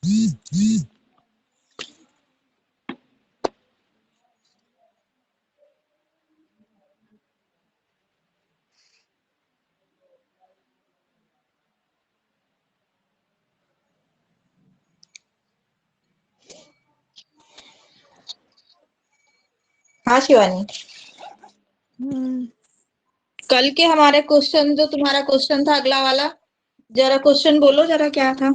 हाँ शिवानी, कल के हमारे क्वेश्चन, जो तुम्हारा क्वेश्चन था अगला वाला, जरा क्वेश्चन बोलो जरा, क्या था?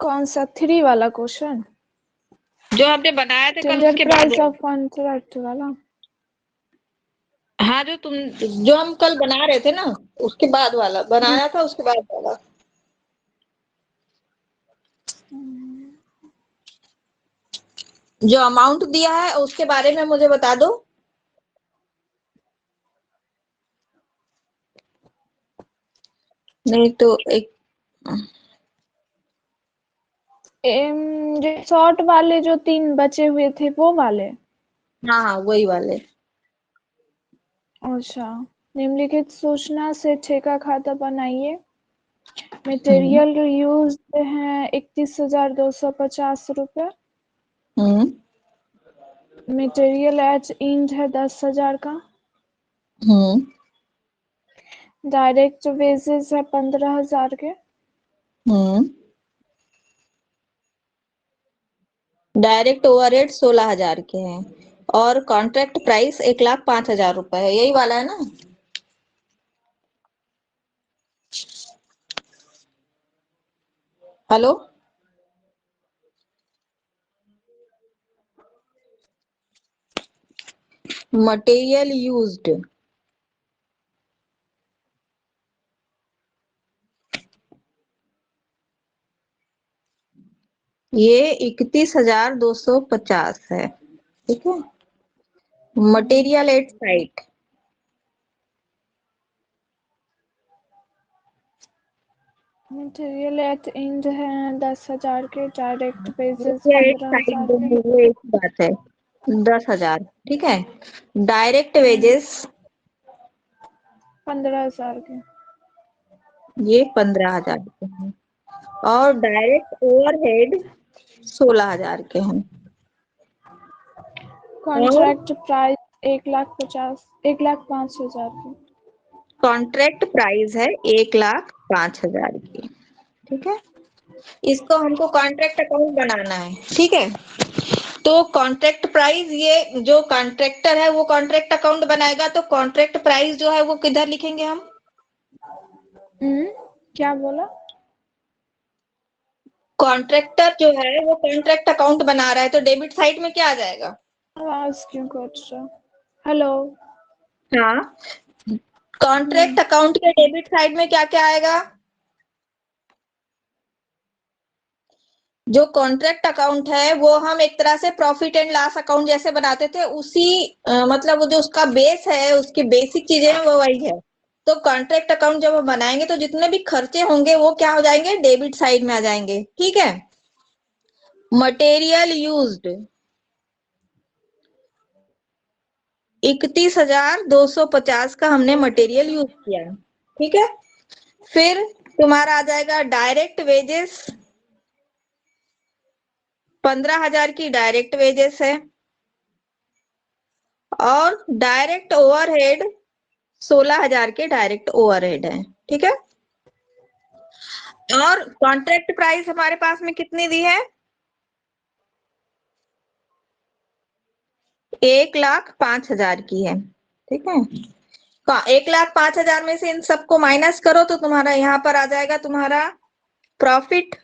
कौन सा 3 वाला क्वेश्चन? जो आपने बनाया था कल, टेंडर उसके बाद प्राइस ऑफ कॉन्ट्रैक्ट वाला। हाँ, जो हम कल बना रहे थे ना, उसके बाद वाला बनाया था, उसके बाद वाला। जो अमाउंट दिया है उसके बारे में मुझे बता दो। नहीं तो एक जो शॉर्ट वाले जो 3 बचे हुए थे वो वाले। हाँ हाँ, वही वाले। अच्छा, निम्नलिखित सूचना से ठेका खाता बनाइए। मटेरियल यूज है 31,250 रुपये। मटेरियल एट इंड है 10,000 का। डायरेक्ट वेजेस है 15,000 के। डायरेक्ट ओवरहेड 16,000 के हैं, और कॉन्ट्रैक्ट प्राइस 1,05,000 रुपए है, यही वाला है ना? हेलो, मटेरियल यूज्ड ये 31,250 है, ठीक है। Material at site material at end है 10,000 के। डायरेक्ट वेजेस एट साइट 15,000 के। दोनों, वो एक ही बात है। 10,000, ठीक है। डायरेक्ट वेजेस 15,000 के। ये 15,000 के हैं, और डायरेक्ट ओवरहेड 16,000 के हैं। और कॉन्ट्रैक्ट प्राइस 1,05,000 की। कॉन्ट्रैक्ट प्राइस है 1,05,000 की, ठीक है। इसको हमको कॉन्ट्रैक्ट अकाउंट बनाना है, ठीक है। तो कॉन्ट्रैक्ट प्राइस, ये जो कॉन्ट्रैक्टर है वो कॉन्ट्रैक्ट अकाउंट बनाएगा, तो कॉन्ट्रैक्ट प्राइस जो है वो किधर लिखेंगे हम? क्या बोला? कॉन्ट्रैक्टर जो है वो कॉन्ट्रैक्ट अकाउंट बना रहा है, तो डेबिट साइड में क्या आ जाएगा? आवाज क्यों कट रहा? हेलो। हाँ, कॉन्ट्रैक्ट अकाउंट के डेबिट साइड में क्या क्या आएगा? जो कॉन्ट्रैक्ट अकाउंट है वो हम एक तरह से प्रॉफिट एंड लॉस अकाउंट जैसे बनाते थे, उसी मतलब वो जो उसका बेस है, उसकी बेसिक चीजें हैं वो वही है। तो कॉन्ट्रैक्ट अकाउंट जब हम बनाएंगे तो जितने भी खर्चे होंगे वो क्या हो जाएंगे? डेबिट साइड में आ जाएंगे, ठीक है। मटेरियल यूज्ड 31,250 का हमने मटेरियल यूज किया, ठीक है। फिर तुम्हारा आ जाएगा डायरेक्ट वेजेस, 15,000 की डायरेक्ट वेजेस है, और डायरेक्ट ओवरहेड 16,000 के डायरेक्ट ओवरहेड है, ठीक है। और कॉन्ट्रैक्ट प्राइस हमारे पास में कितनी दी है? 1,05,000 की है, ठीक है। 1,05,000 में से इन सबको माइनस करो तो तुम्हारा यहाँ पर आ जाएगा तुम्हारा प्रॉफिट।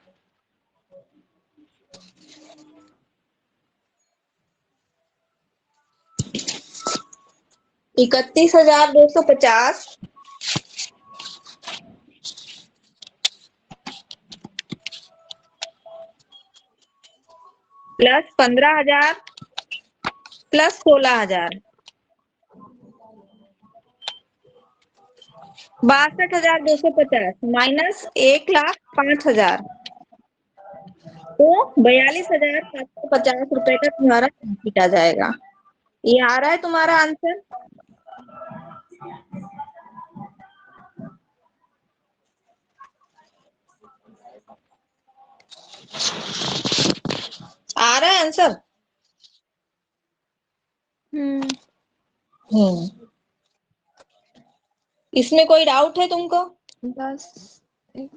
इकतीस हजार 250 प्लस 15,000 प्लस 16,000 62,250 माइनस 1,05,000 तो 42,750 रुपए का तुम्हारा प्रॉफिट आ जाएगा। ये आ रहा है तुम्हारा आंसर? आ रहा है आंसर? इसमें कोई डाउट है तुमको? बस एक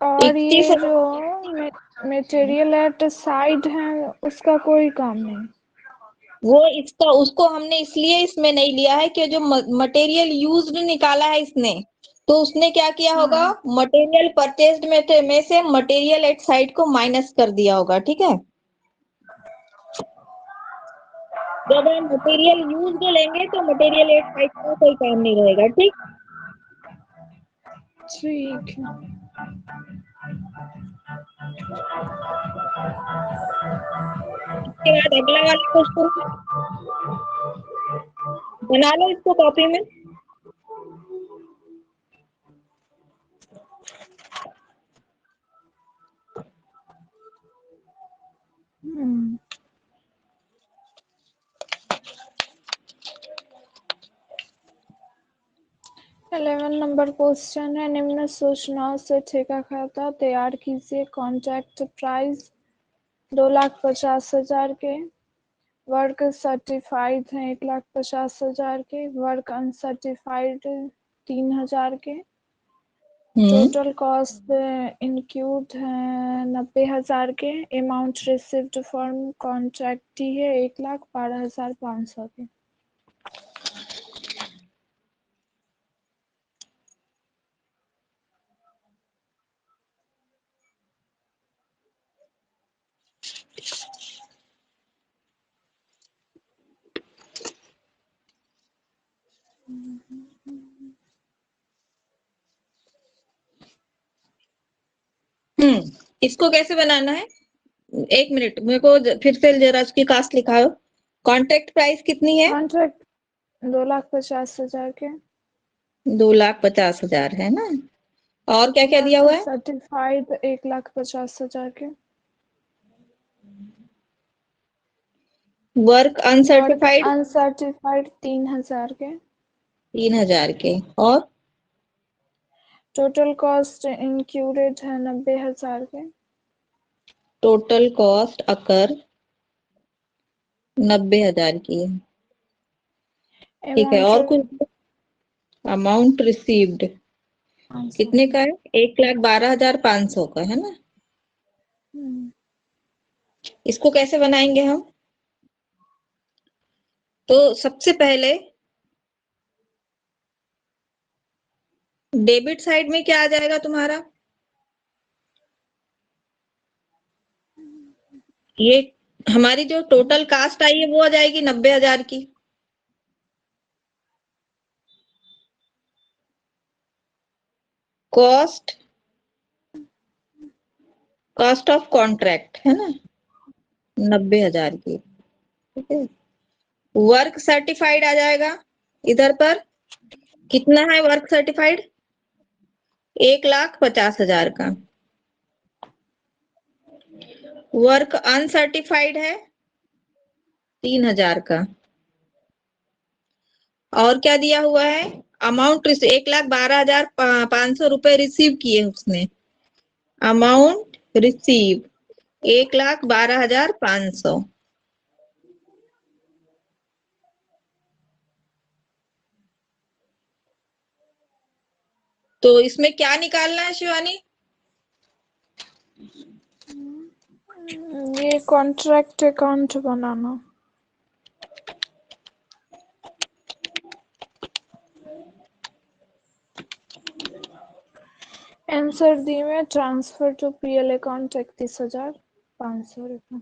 और ये जो मटेरियल एट साइड है उसका कोई काम नहीं। वो इसका उसको हमने इसलिए इसमें नहीं लिया है कि जो मटेरियल यूज्ड निकाला है इसने, तो उसने क्या किया होगा, मटेरियल परचेज्ड में से मटेरियल एट साइड को माइनस कर दिया होगा। ठीक है, जब हम मटेरियल यूज्ड लेंगे तो मटेरियल एट साइड का कोई काम नहीं रहेगा। ठीक, ठीक है। इसके बाद अगला वाला क्वेश्चन बना लो इसको कॉपी में। हम्म 11 नंबर क्वेश्चन है, निम्न सूचनाओं से ठेका खाता तैयार कीजिए। कॉन्ट्रैक्ट प्राइस 2,50,000 के, वर्क सर्टिफाइड है 1,50,000 के, वर्क अनसर्टिफाइड 3,000 के, टोटल कॉस्ट इंक्लूड है 90,000 के, अमाउंट रिसीव्ड फ्रॉम कॉन्ट्रैक्टी है 1,12,500 के। इसको कैसे बनाना है? एक मिनट, मेरे को फिर से जरा उसकी कास्ट लिखाओ। कॉन्ट्रैक्ट प्राइस कितनी है? कॉन्ट्रैक्ट 2,50,000 के, 2,50,000 है ना। और क्या क्या दिया वर्क हुआ है? सर्टिफाइड 1,50,000 के, वर्क वर्क अनसर्टिफाइड अनसर्टिफाइड 3,000 के, 3,000 के, और टोटल कॉस्ट इंक्लूडेड है 90,000 के, टोटल कॉस्ट अकर 90,000 की है। ठीक है, अमाउंट और कुछ? अमाउंट रिसीव्ड कितने का है? 1,12,500 का है ना। इसको कैसे बनाएंगे हम? तो सबसे पहले डेबिट साइड में क्या आ जाएगा तुम्हारा? ये हमारी जो टोटल कास्ट आई है वो आ जाएगी 90,000 की। कॉस्ट कॉस्ट ऑफ कॉन्ट्रैक्ट है ना 90,000 की। ठीक है, वर्क सर्टिफाइड आ जाएगा इधर पर। कितना है वर्क सर्टिफाइड? 1,50,000 का। वर्क अनसर्टिफाइड है 3,000 का। और क्या दिया हुआ है? अमाउंट 1,12,500 रुपए रिसीव किए उसने। Amount receive 1,12,500। तो इसमें क्या निकालना है शिवानी? ये contract account banana. Answer the में ट्रांसफर टू पीएल अकाउंट 31,500 रुपये।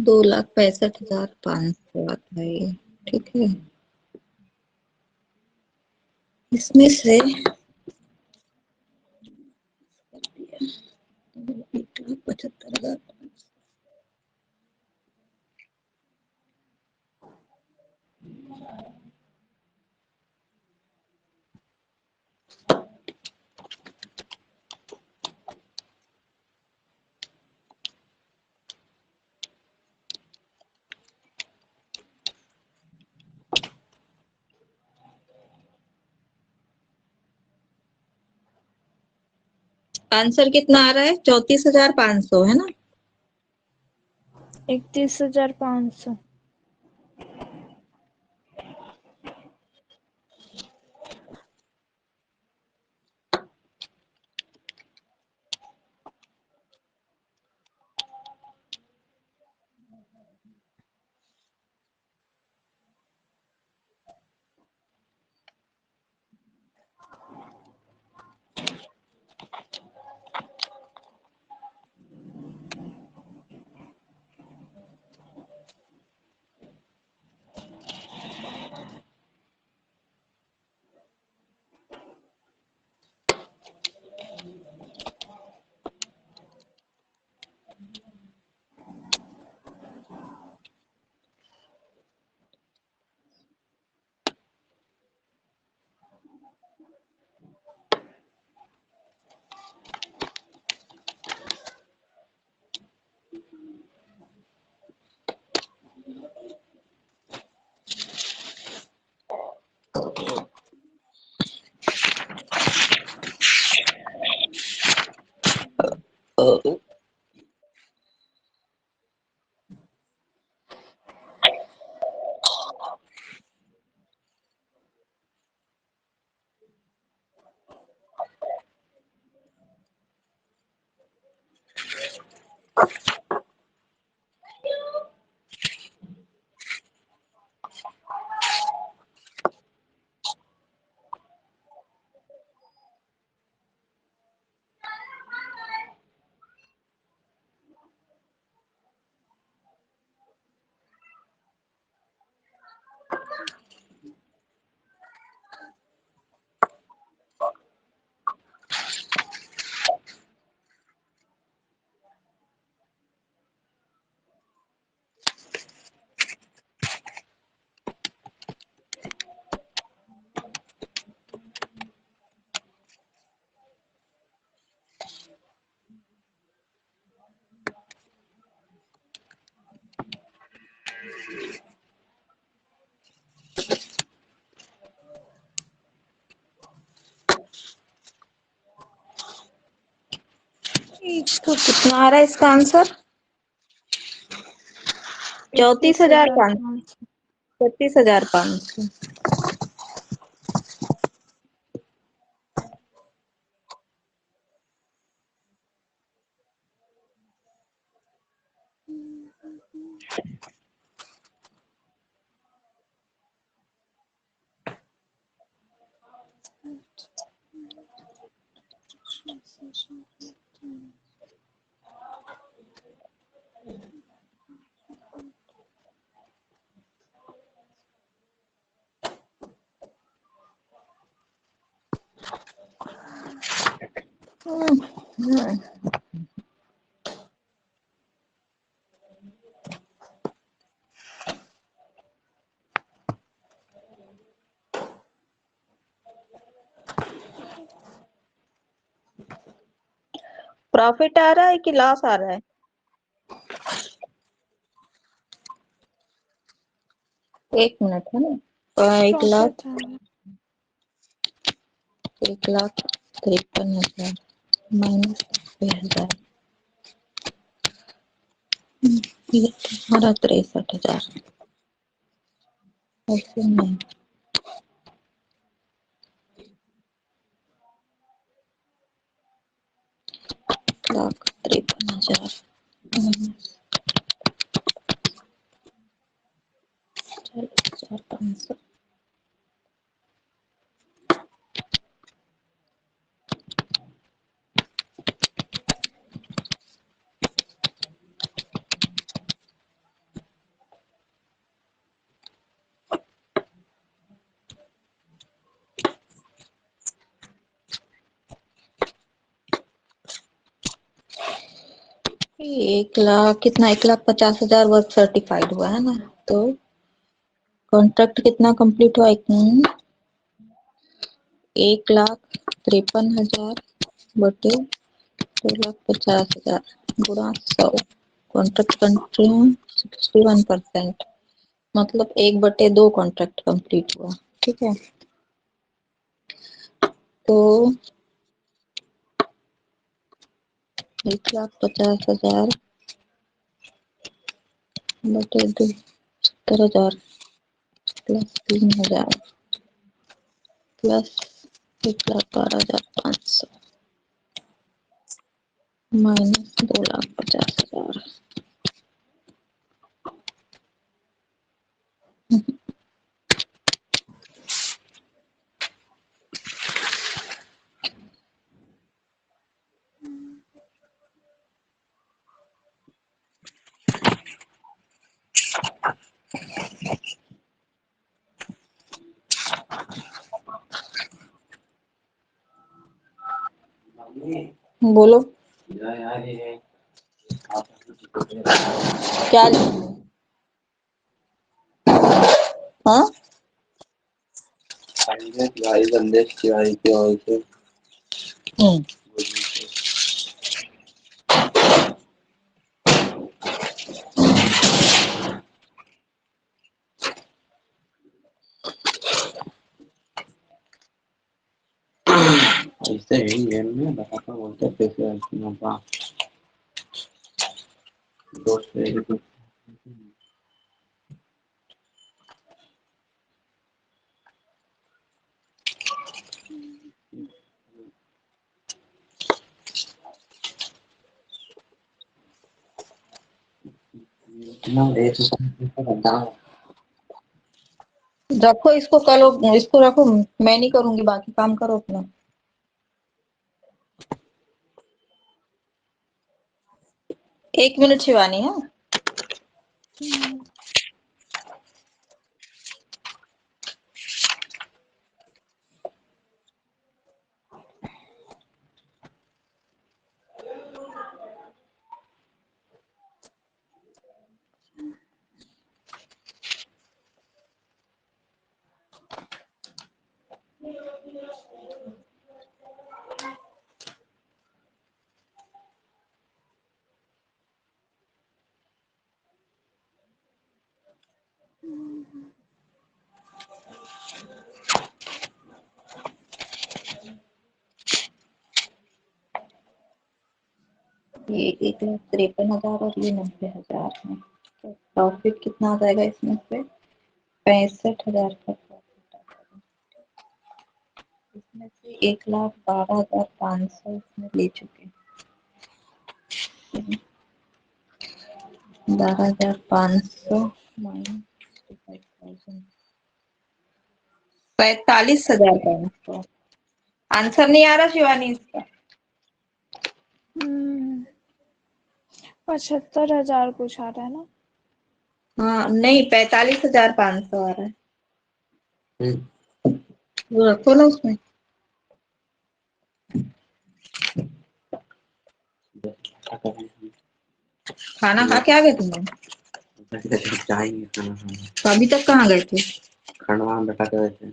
2,65,500 आता है ये, ठीक है। इसमें से 1,75,000 आंसर कितना आ रहा है? 34,500 है ना? 31,500। इसका कितना आ रहा है इसका आंसर? 34,500। 36,500। प्रॉफिट आ रहा है कि लॉस आ रहा है? एक मिनट है ना। 1,53,000 माइनस 90,000, ये हमारा 63,000। ऐसे नहीं, 1,53,000 40,500। 1,00,000 कितना, 1,50,000 वर्क सर्टिफाइड हुआ है ना, तो कॉन्ट्रैक्ट कितना कंप्लीट हुआ, 1,53,000 बटे 2,50,000 गुणा 100, कॉन्ट्रैक्ट कंट्री 61%, मतलब 1/2 कॉन्ट्रैक्ट कंप्लीट हुआ। ठीक है, तो 1,50,000 बटे 70,000 प्लस 3,000 प्लस 1,12,500 माइनस 2,50,000। बोलो क्या लिखूं? हाँ, ऐसे ही गेम में बताता बोलते कैसे दोस्त रखो इसको, कल इसको रखो, मैं नहीं करूंगी, बाकी काम करो अपना। एक मिनट शिवानी है। ये 1,53,000 और ये 90,000 है, तो प्रॉफिट कितना आ जाएगा इसमें से? 65,000 का प्रॉफिट आ जाएगा। इसमें से 1,12,500 इसमें ले चुके, 12,500 माइनस 45,500। आंसर नहीं आ रहा शिवानी इसका? 75,000 कुछ आ रहा है ना? हाँ नहीं, 45,500 आ रहा है। वो रखो ना उसमें। खाना खा के आ गए तुम लोग? तो अभी तक कहाँ गए थे? खंडवा में बैठा कर थे।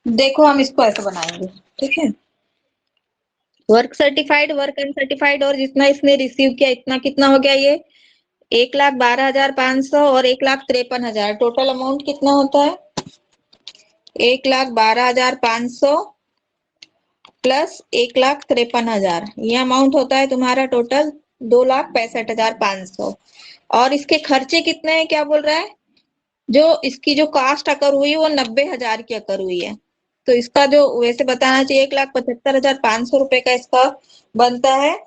देखो हम इसको ऐसे बनाएंगे, ठीक है। वर्क सर्टिफाइड, वर्क अनसर्टिफाइड और जितना इसने रिसीव किया इतना कितना हो गया, ये 1,12,500 और 1,53,000, टोटल अमाउंट कितना होता है? 1,12,500 प्लस 1,53,000, ये अमाउंट होता है तुम्हारा टोटल 2,65,500। और इसके खर्चे कितने हैं क्या बोल रहा है? जो इसकी जो कास्ट अकर हुई वो 90,000 की अकर हुई है। तो इसका जो वैसे बताना चाहिए 1,75,500 रुपए का इसका बनता है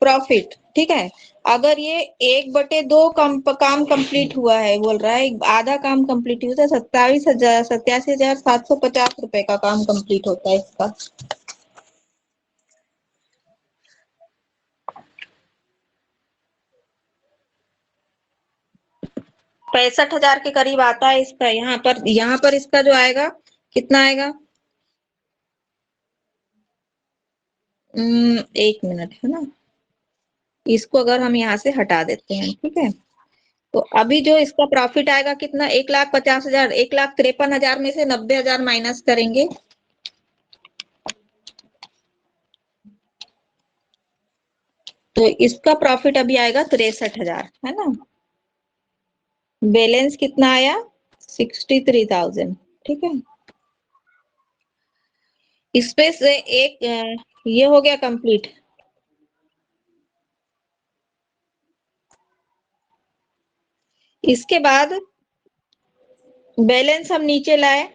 प्रॉफिट। ठीक है, अगर ये 1/2 काम कंप्लीट हुआ है, बोल रहा है आधा काम कंप्लीट हुआ, 87,750 रुपए का काम कंप्लीट होता है इसका। पैंसठ हजार के करीब आता है इसका। यहाँ पर इसका जो आएगा कितना आएगा, 1 मिनट है ना, इसको अगर हम यहाँ से हटा देते हैं, ठीक है, तो अभी जो इसका प्रॉफिट आएगा कितना, 1,50,000, 1,53,000 में से 90,000 माइनस करेंगे, तो इसका प्रॉफिट अभी आएगा 63,000, है ना। बैलेंस कितना आया, 63,000। ठीक है, इसमें से एक ये हो गया कंप्लीट। इसके बाद बैलेंस हम नीचे लाए,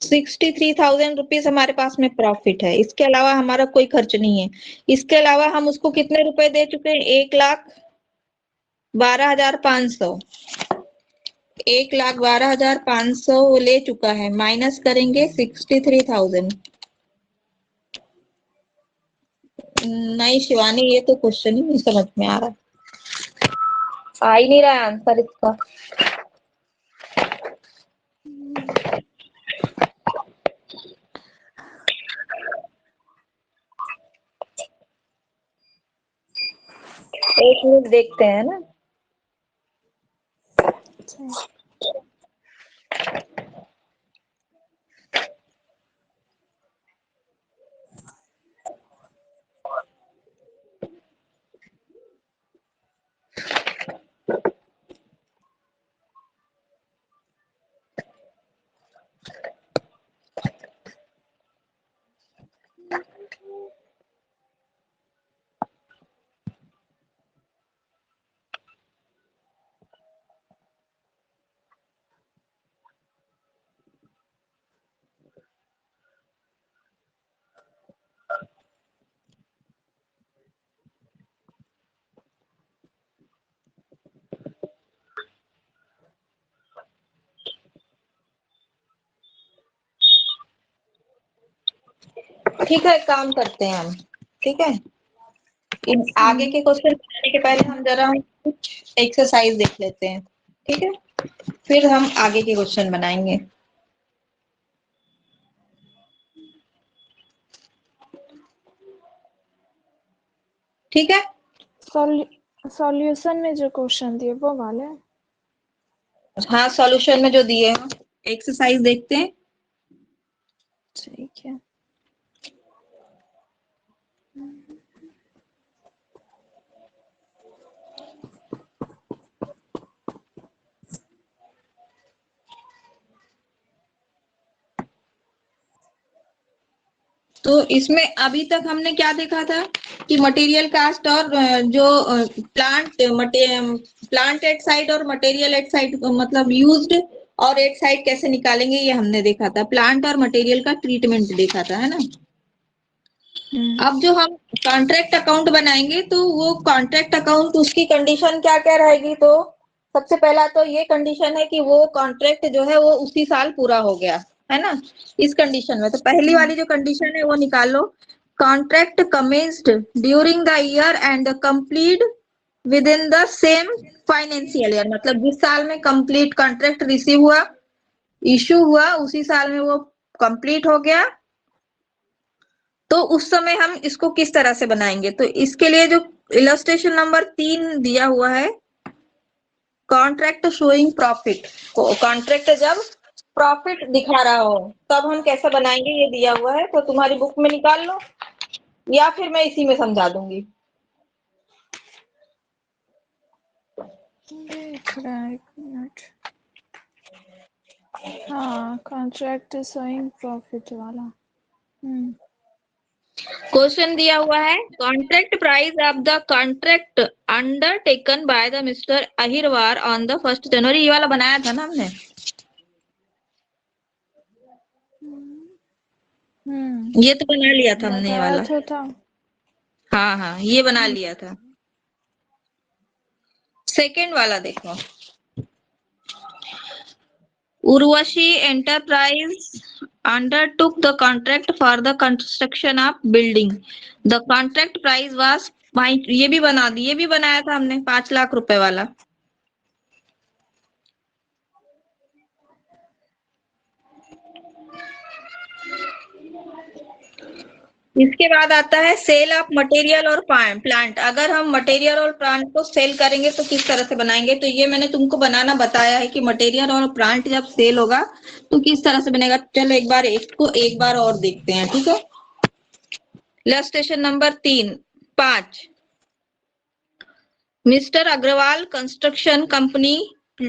63,000 रुपीज हमारे पास में प्रॉफिट है। इसके अलावा हमारा कोई खर्च नहीं है। इसके अलावा हम उसको कितने रुपए दे चुके हैं, 1,12,500, 1,12,500 वो ले चुका है, माइनस करेंगे 63,000। नहीं शिवानी, ये तो क्वेश्चन ही नहीं समझ में आ रहा, आ ही नहीं रहा है आंसर इसका। एक मिनट देखते हैं ना। ठीक है, काम करते हैं हम। ठीक है, इन आगे के क्वेश्चन बनाने के पहले हम जरा कुछ एक्सरसाइज देख लेते हैं। ठीक है, फिर हम आगे के क्वेश्चन बनाएंगे। ठीक है, सॉल्यूशन में जो क्वेश्चन दिए वो वाले। हाँ, सॉल्यूशन में जो दिए हैं, एक्सरसाइज देखते हैं। ठीक है, तो इसमें अभी तक हमने क्या देखा था कि मटेरियल कास्ट और जो प्लांट एट साइड और मटेरियल एट साइड, मतलब यूज्ड और एट साइड कैसे निकालेंगे, ये हमने देखा था। प्लांट और मटेरियल का ट्रीटमेंट देखा था, है ना। अब जो हम कॉन्ट्रैक्ट अकाउंट बनाएंगे, तो वो कॉन्ट्रैक्ट अकाउंट, उसकी कंडीशन क्या क्या रहेगी, तो सबसे पहला तो ये कंडीशन है कि वो कॉन्ट्रैक्ट जो है वो उसी साल पूरा हो गया, है ना। इस कंडीशन में तो पहली वाली जो कंडीशन है वो निकाल लो, contract commenced during the year and complete within the same financial year, मतलब जिस साल में कंप्लीट कॉन्ट्रैक्ट रिसीव हुआ, इशू हुआ, उसी साल में वो कंप्लीट हो गया। तो उस समय हम इसको किस तरह से बनाएंगे, तो इसके लिए जो इलस्ट्रेशन नंबर 3 दिया हुआ है, कॉन्ट्रैक्ट शोइंग प्रॉफिट, कॉन्ट्रैक्ट जब प्रॉफिट दिखा रहा हो तब हम कैसे बनाएंगे, ये दिया हुआ है। तो तुम्हारी बुक में निकाल लो या फिर मैं इसी में समझा दूंगी। देख रहा है, 1 मिनट। हाँ, कॉन्ट्रैक्ट शोइंग प्रॉफिट वाला। क्वेश्चन दिया हुआ है, contract price of the contract undertaken by the mister Ahirwar on the 1 जनवरी, ये वाला बनाया था ना हमने। ये तो बना लिया था हमने ये वाला। बताया तो था। हाँ हाँ, ये बना लिया था। सेकंड वाला देखो, Urvashi enterprise undertook the contract for the construction of building. The contract price was, ये भी बना दी, ये भी बनाया था हमने 5 लाख रुपए वाला। इसके बाद आता है सेल ऑफ मटेरियल और प्लांट। अगर हम मटेरियल और प्लांट को सेल करेंगे तो किस तरह से बनाएंगे, तो ये मैंने तुमको बनाना बताया है कि मटेरियल और प्लांट जब सेल होगा तो किस तरह से बनेगा। चलो एक बार और देखते हैं, ठीक है। Illustration number 5। Mister Agrawal construction company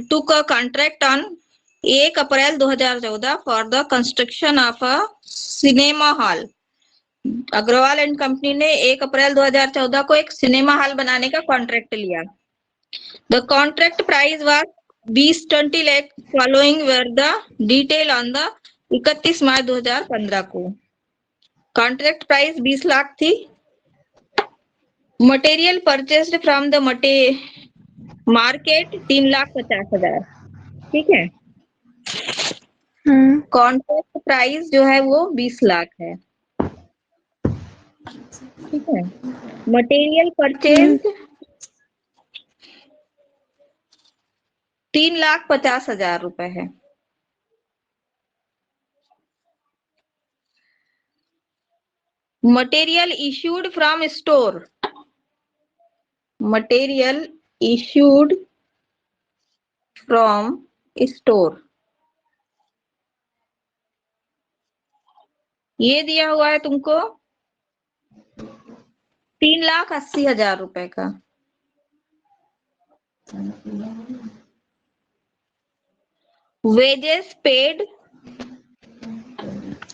took a contract on 1 April 2014 for the construction of a cinema hall. Agrawal and company ने 1 अप्रैल 2014 को एक सिनेमा हॉल बनाने का कॉन्ट्रैक्ट लिया। The contract price was 20 lakh following were the detail on the 31 March 2015 को। Contract price 20 lakh थी। Material purchased from the market 3,50,000, ठीक है। कॉन्ट्रैक्ट प्राइस जो है वो 20 लाख है, ठीक है। मटेरियल परचेज 3,50,000 रुपए है। Material issued from store, material issued from store, ये दिया हुआ है तुमको 3,80,000 रुपए का। वेजेस पेड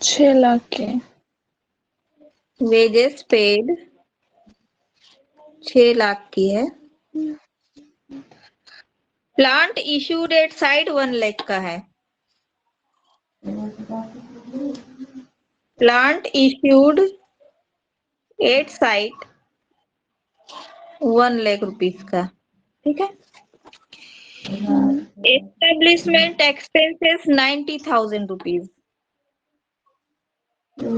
6 लाख के। वेजेस पेड 6 लाख की है। Plant issued at side 1 lakh का है। Plant issued at site 1 lakh rupees का, ठीक है। Establishment expenses 90,000 rupees.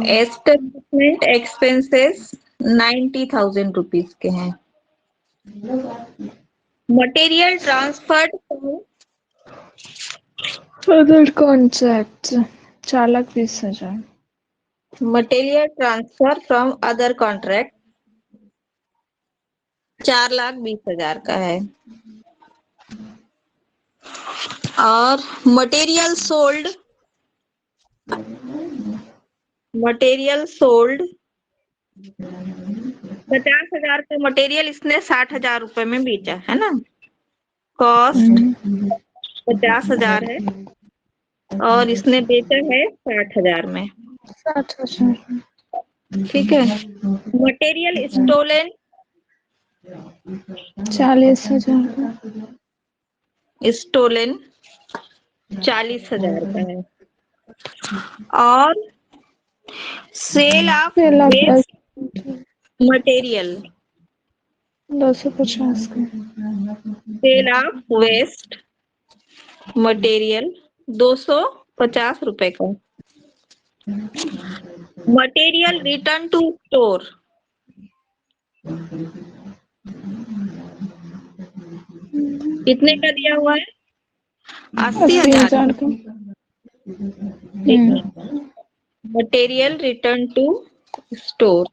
Establishment expenses 90,000 rupees के हैं। Material transferred other contract 4,20,000। Material transfer from other contract 4,20,000 का है। और मटेरियल सोल्ड 50,000 का मटेरियल इसने 60,000 रुपए में बेचा है ना। कॉस्ट 50,000 है और इसने बेचा है 60,000 में, 60,000। ठीक है। मटेरियल स्टोलन 40,000 का। स्टोलन 40,000 का है। और सेल ऑफ वेस्ट मटेरियल 250 का। सेल ऑफ वेस्ट मटेरियल 250 रुपए का। मटेरियल रिटर्न टू स्टोर कितने का दिया हुआ है? 80,000 का। ठीक है। मटेरियल रिटर्न टू स्टोर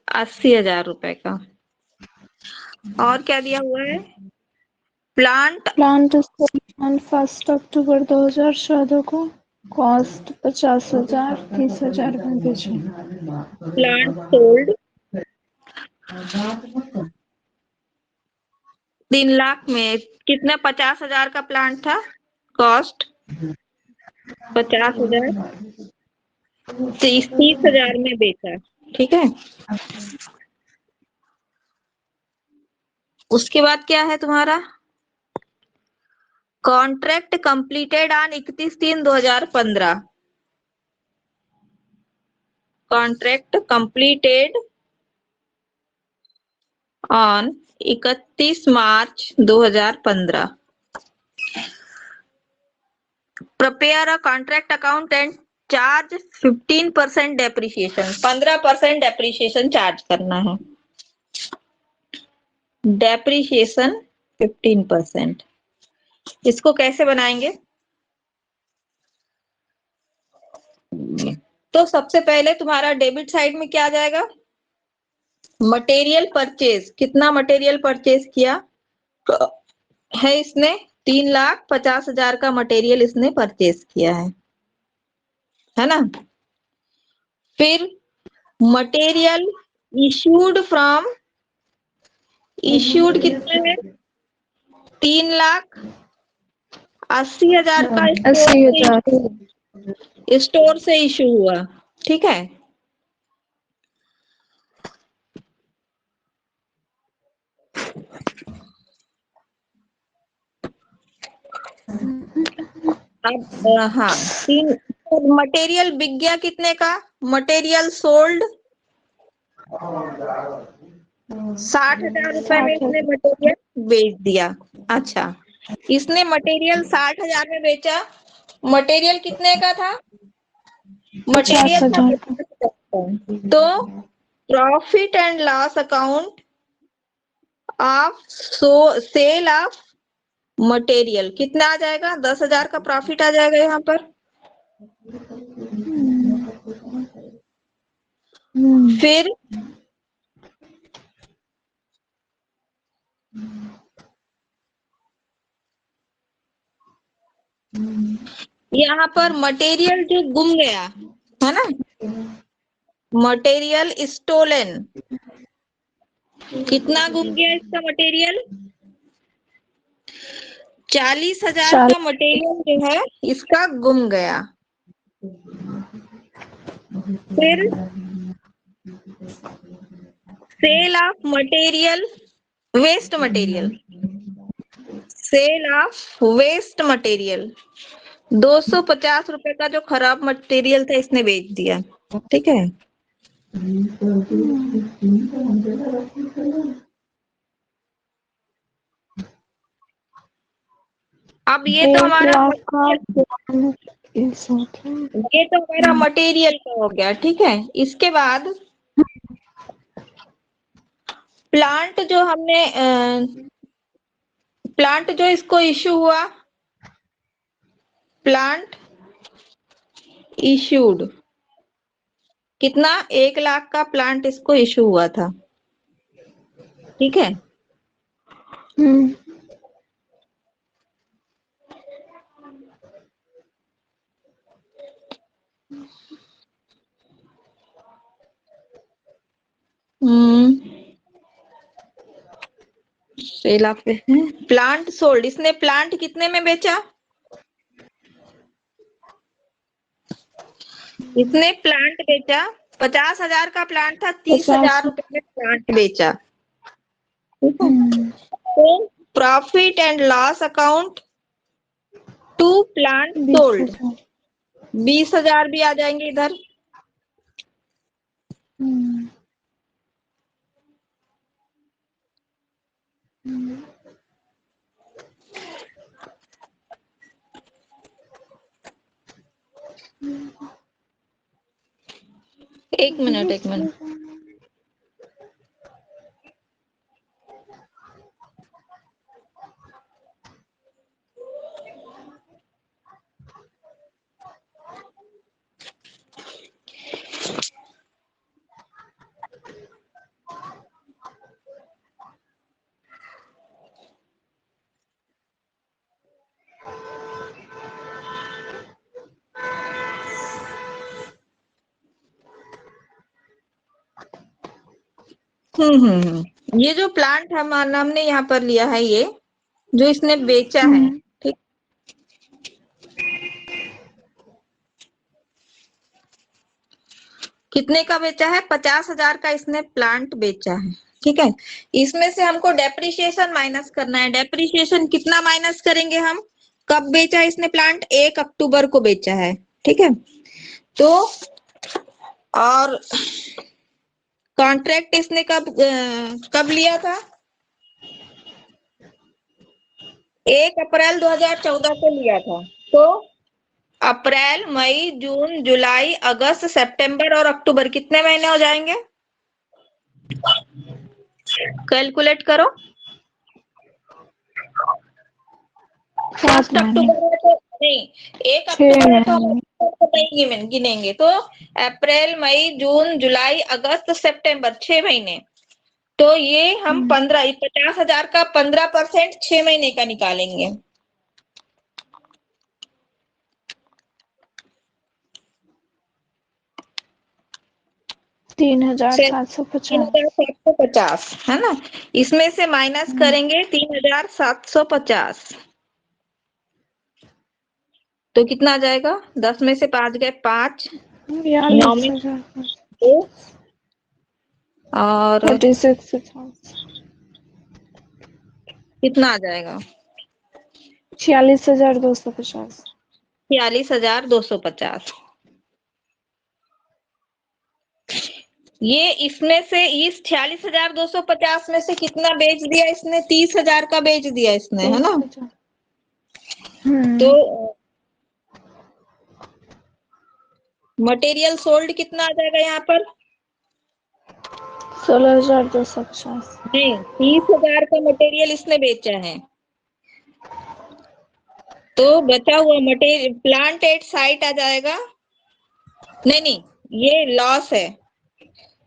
80,000 रुपए का। और क्या दिया हुआ है? प्लांट 1 अक्टूबर 2014 को। कॉस्ट 50,000, 30,000 में बेचे। प्लांट सोल्ड 3 लाख में। कितना? 50,000 का प्लांट था। कॉस्ट 50,000, 30,000 में बेचा, ठीक है। उसके बाद क्या है तुम्हारा? Contract completed on 31/3/2015। Contract completed on 31 March 2015। Prepare a contract account and charge 15% depreciation. 15% depreciation charge करना है। डेप्रिसिएशन 15%। इसको कैसे बनाएंगे? तो सबसे पहले तुम्हारा डेबिट साइड में क्या आ जाएगा? Material purchase. कितना मटेरियल परचेज किया है इसने? 3,50,000 का मटेरियल इसने परचेज किया है ना। फिर मटेरियल इश्यूड फ्रॉम, इश्यूड कितना है? 3,80,000 का 80,000। स्टोर से इश्यू हुआ। ठीक है। अब हाँ, तीन मटेरियल बिक गया कितने का? मटेरियल सोल्ड 60,000 रुपए में इसने मटेरियल बेच दिया। अच्छा, इसने मटेरियल 60,000 में बेचा। मटेरियल कितने का था? मटेरियल था 50,000 का। 50,000 का। तो profit and loss account of sale of material कितना आ जाएगा? 10,000 का प्रॉफिट आ जाएगा यहाँ पर। फिर यहाँ पर मटेरियल जो गुम गया है ना, मटेरियल स्टोलन, कितना गुम गया इसका मटेरियल? 40,000 का मटेरियल जो है इसका गुम गया। फिर sale of material, waste material, sale of waste material 250 रुपए का जो खराब मटेरियल था इसने बेच दिया। ठीक है। अब ये तो हमारा मटेरियल का हो गया। ठीक है। इसके बाद प्लांट जो हमने प्लांट जो इसको इश्यू हुआ, प्लांट इश्यूड कितना? 1,00,000 का प्लांट इसको इश्यू हुआ था। ठीक है। सेल ऑफ प्लांट सोल्ड, इसने प्लांट कितने में बेचा? इसने प्लांट बेचा 50,000 का प्लांट था, 30,000 रुपए में प्लांट बेचा। ठीक है। तो profit and loss account to plant sold 20,000 भी आ जाएंगे इधर। एक मिनट। ये जो प्लांट हमने यहाँ पर लिया है, ये जो इसने बेचा है, ठीक, कितने का बेचा है? 50,000 का इसने प्लांट बेचा है। ठीक है। इसमें से हमको डेप्रिसिएशन माइनस करना है। डेप्रिसिएशन कितना माइनस करेंगे हम? कब बेचा इसने प्लांट? 1 अक्टूबर को बेचा है। ठीक है। तो और कॉन्ट्रैक्ट इसने कब लिया था? 1 अप्रैल 2014 को लिया था। तो अप्रैल, मई, जून, जुलाई, अगस्त, सितंबर और अक्टूबर कितने महीने हो जाएंगे? कैलकुलेट करो। 7 1 महीने, अक्टूबर है तो नहीं, 1 6 अक्टूबर है तो हम महीने, अक्टूबर को नहीं गिनेंगे। तो अप्रैल, मई, जून, जुलाई, अगस्त, सितंबर 6 महीने। तो ये हम 50,000 का 15% 6 महीने का निकालेंगे। 3,750। 3,750 है ना। इसमें से माइनस करेंगे 3,750। तो कितना आ जाएगा? 10 में से 5 गए 5, 9 में 42,000 2 और 46,000, कितना आ जाएगा? 46,250। 46,250। ये इसमें से इस 46,250 में से कितना बेच दिया इसने? 30,000 का बेच दिया इसने, है ना। 30,000। तो मटेरियल सोल्ड कितना आ जाएगा यहाँ पर? 16,250। नहीं, 30,000 का मटेरियल इसने बेचा है। तो बचा हुआ मटेरियल प्लांट एट साइट आ जाएगा। नहीं, ये लॉस है।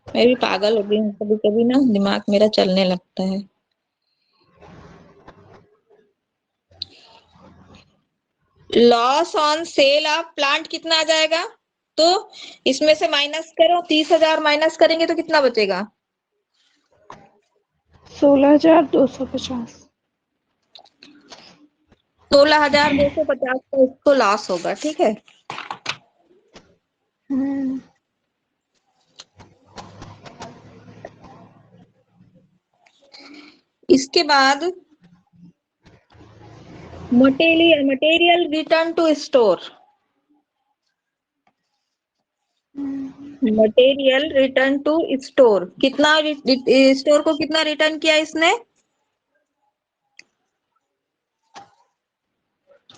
मैं भी पागल हो गई हूँ, कभी कभी ना दिमाग मेरा चलने लगता है। Loss on sale of plant कितना आ जाएगा? तो इसमें से माइनस करो, 30,000 माइनस करेंगे तो कितना बचेगा? 16,250। 16,250 का इसको लॉस होगा, ठीक है। इसके बाद material return to store. Material return to store कितना? स्टोर को कितना रिटर्न किया इसने?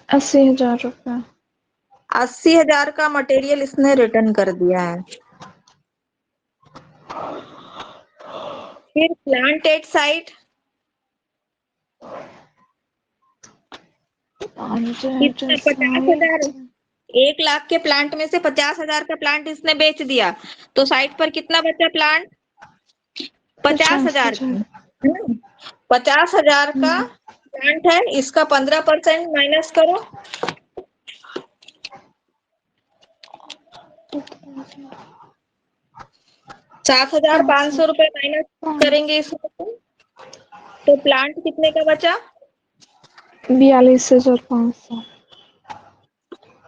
80,000 रुपया। 80,000 का मटेरियल इसने रिटर्न कर दिया है। फिर प्लांट एट साइट कितना? 50,000। 1 लाख के प्लांट में से 50,000 का प्लांट इसने बेच दिया, तो साइट पर कितना बचा प्लांट? 50,000 का, है ना। 50,000 का प्लांट है, इसका 15% माइनस करो। 7,500 रुपए माइनस करेंगे इसमें, तो प्लांट कितने का बचा? 42,500।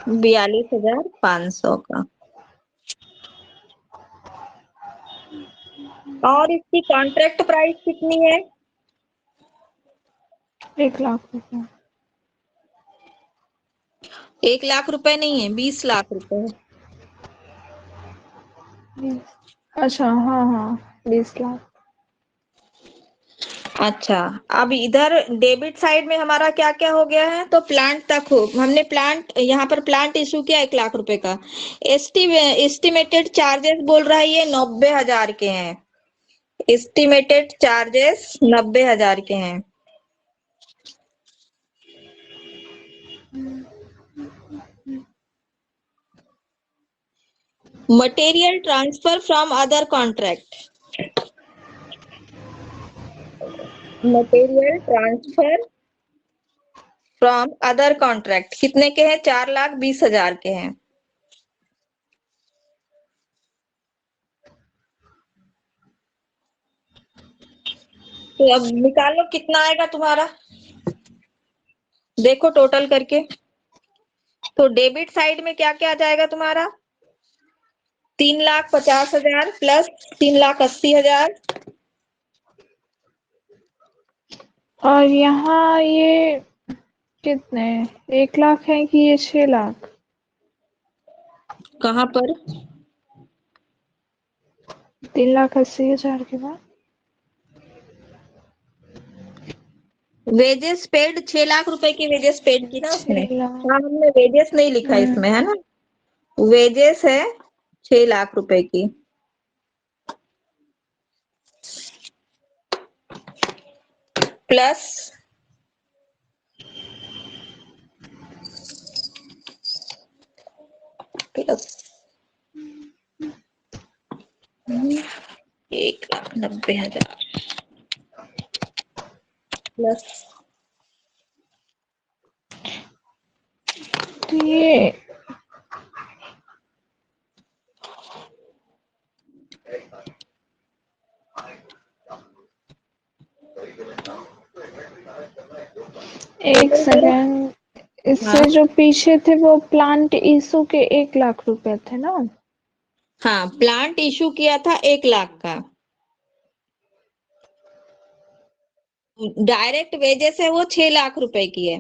42,500 का। और इसकी कॉन्ट्रैक्ट प्राइस कितनी है? 1 लाख रुपया। 1 लाख रुपए नहीं है, 20 लाख रुपए है। अच्छा, हाँ, 20 लाख। अच्छा, अब इधर डेबिट साइड में हमारा क्या क्या हो गया है? तो प्लांट तक हमने प्लांट यहाँ पर प्लांट इशू किया 1 लाख रुपए का। एस्टिमेटेड चार्जेस बोल रहा है ये 90,000 के हैं। एस्टिमेटेड चार्जेस 90,000 के हैं। Material transfer from other contract. Material transfer from other contract कितने के हैं? 4,20,000 के हैं। तो अब निकालो कितना आएगा तुम्हारा, देखो टोटल करके। तो डेबिट साइड में क्या क्या आ जाएगा तुम्हारा? 3,50,000 प्लस 3,80,000। और यहाँ ये कितने, 1 लाख है कि ये 6 लाख? कहाँ पर? 3,80,000 के बाद वेजेस पेड 6 लाख रुपए की वेजेस पेड की ना उसने। 6 लाख। हाँ, हमने वेजेस नहीं लिखा इसमें, है ना। वेजेस है 6 लाख रुपए की। प्लस प्लस 1,90,000 प्लस तो ये एक सेकेंड, इससे हाँ जो पीछे थे वो प्लांट इशू के 1,00,000 रुपए थे ना। हाँ, प्लांट इशू किया था 1 लाख का। डायरेक्ट वेजेस है वो 6 लाख रुपए की है।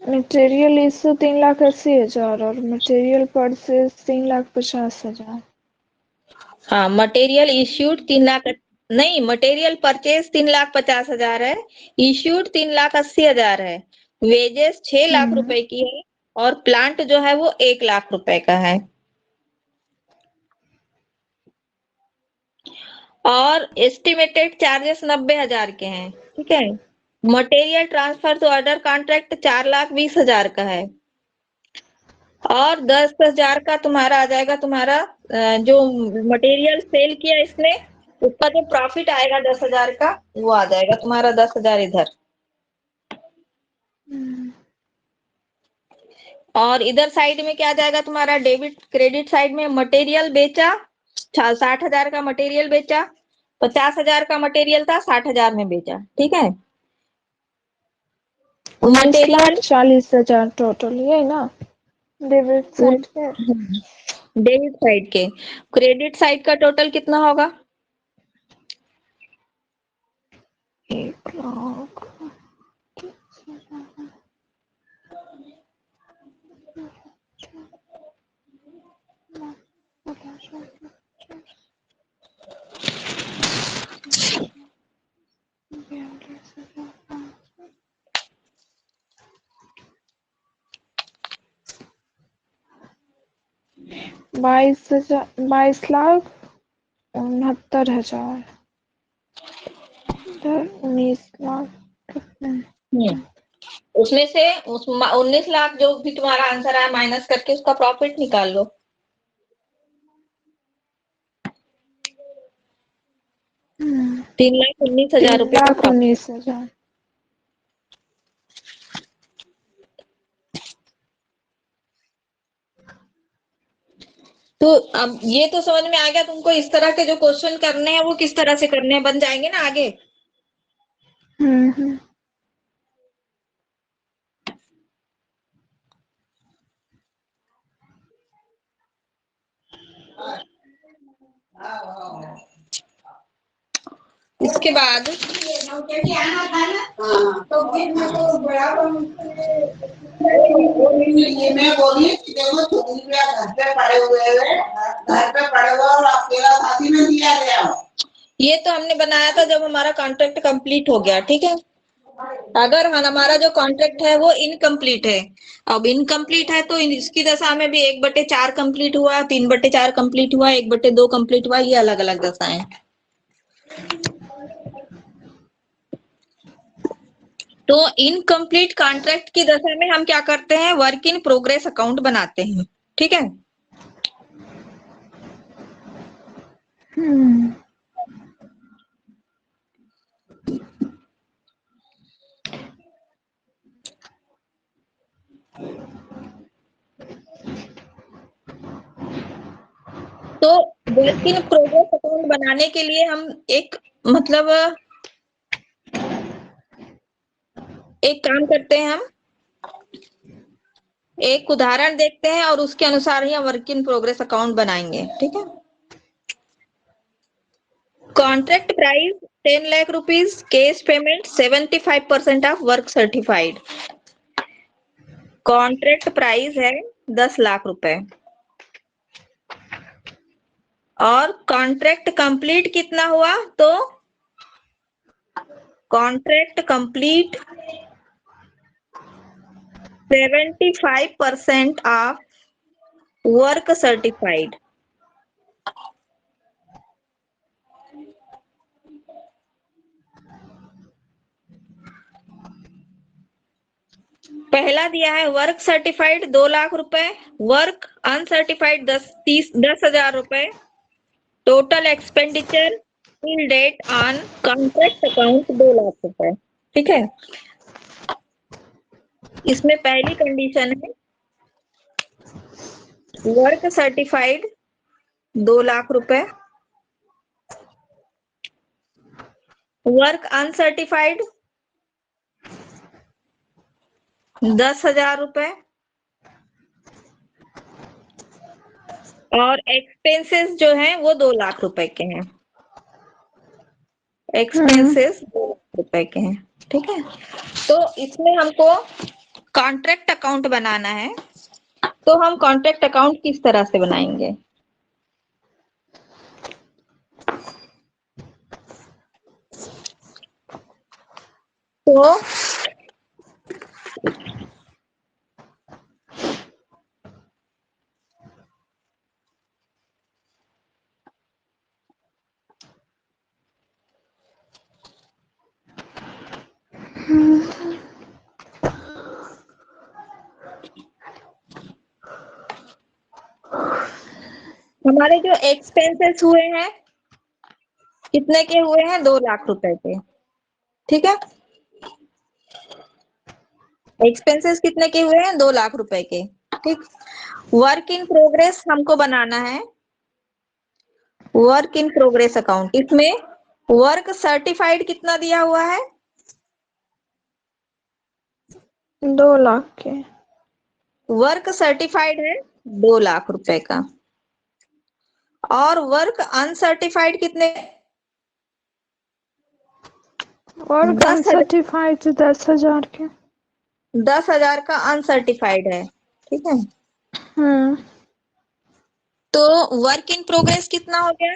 मटेरियल इशू 3,80,000 और मटेरियल परचेज 3,50,000। हाँ, मटेरियल इश्यूड 3 लाख नहीं, मटेरियल परचेज 3,50,000 है, इश्यूड 3,80,000 है, वेजेस 6 लाख रुपए की है और प्लांट जो है वो 1 लाख रुपए का है। और एस्टिमेटेड चार्जेस 90,000 के हैं, ठीक है। Material transfer to other contract 4,20,000 का है और 10,000 का तुम्हारा आ जाएगा, तुम्हारा जो मटेरियल सेल किया इसने उसका जो प्रॉफिट आएगा 10,000 का वो आ जाएगा तुम्हारा 10,000 इधर। और इधर साइड में क्या जाएगा तुम्हारा, डेबिट क्रेडिट साइड में मटेरियल बेचा 60,000 का मटेरियल बेचा, 50,000 का मटेरियल था, 60,000 में बेचा, ठीक है। 19,40,000 टोटल, ये ना डेबिट साइड के। डेबिट साइड के। क्रेडिट साइड का टोटल कितना होगा? 1,00,000। बाईस 22,69,000 इधर 19,00,000 कितने। उसमें से 19 लाख जो भी तुम्हारा आंसर आया माइनस करके उसका प्रॉफिट निकाल लो। 3,19,000 रुपए का प्रॉफिट। 3,19,000। तो अब ये तो समझ में आ गया तुमको, इस तरह के जो क्वेश्चन करने हैं वो किस तरह से करने हैं, बन जाएंगे ना आगे। इसके बाद ये मैं बोली कि देखो ₹4 घर पे पड़े हुए हैं, घर पे पड़े हुए और अकेला साथी में दिया गया। ये तो हमने बनाया था जब हमारा कॉन्ट्रैक्ट कंप्लीट हो गया, ठीक है। अगर हमारा जो कॉन्ट्रैक्ट है वो इनकम्प्लीट है, अब इनकम्प्लीट है तो इसकी दशा में भी 1/4 कंप्लीट हुआ, 3/4 कंप्लीट हुआ, 1/2 कंप्लीट हुआ, ये अलग अलग दशाएं। तो इनकम्प्लीट कॉन्ट्रैक्ट की दशा में हम क्या करते हैं, वर्क इन प्रोग्रेस अकाउंट बनाते हैं, ठीक है। तो वर्क इन प्रोग्रेस अकाउंट बनाने के लिए हम एक मतलब एक काम करते हैं, हम एक उदाहरण देखते हैं और उसके अनुसार ही हम वर्क इन प्रोग्रेस अकाउंट बनाएंगे, ठीक है। Contract price 10 lakh rupees, cash payment 75% of work certified. Contract price है 10 लाख रुपए, और कॉन्ट्रैक्ट कंप्लीट कितना हुआ, तो contract complete 75% of work certified. पहला दिया है वर्क सर्टिफाइड 2 लाख रुपए, वर्क अनसर्टिफाइड 10,000 रुपए, total expenditure till date on contract account 2 lakh रुपए। ठीक है, इसमें पहली कंडीशन है वर्क सर्टिफाइड 2 लाख रुपए, वर्क अनसर्टिफाइड 10,000 रुपए, और एक्सपेंसेस जो हैं वो 2 लाख रुपए के हैं। एक्सपेंसेस 2 लाख रुपए के हैं। ठीक है, तो इसमें हमको कॉन्ट्रैक्ट अकाउंट बनाना है। तो हम कॉन्ट्रैक्ट अकाउंट किस तरह से बनाएंगे? तो हमारे जो एक्सपेंसेस हुए हैं कितने के हुए हैं? 2 लाख रुपए के। ठीक है, एक्सपेंसेस कितने के हुए हैं? 2 लाख रुपए के। ठीक, वर्क इन प्रोग्रेस हमको बनाना है, वर्क इन प्रोग्रेस अकाउंट। इसमें वर्क सर्टिफाइड कितना दिया हुआ है? 2 लाख के। वर्क सर्टिफाइड है 2 लाख रुपए का, और वर्क अनसर्टिफाइड कितने? वर्क 10,000 अनसर्टिफाइड 10,000 के। 10,000 का अनसर्टिफाइड है। ठीक है, तो वर्क इन प्रोग्रेस कितना हो गया?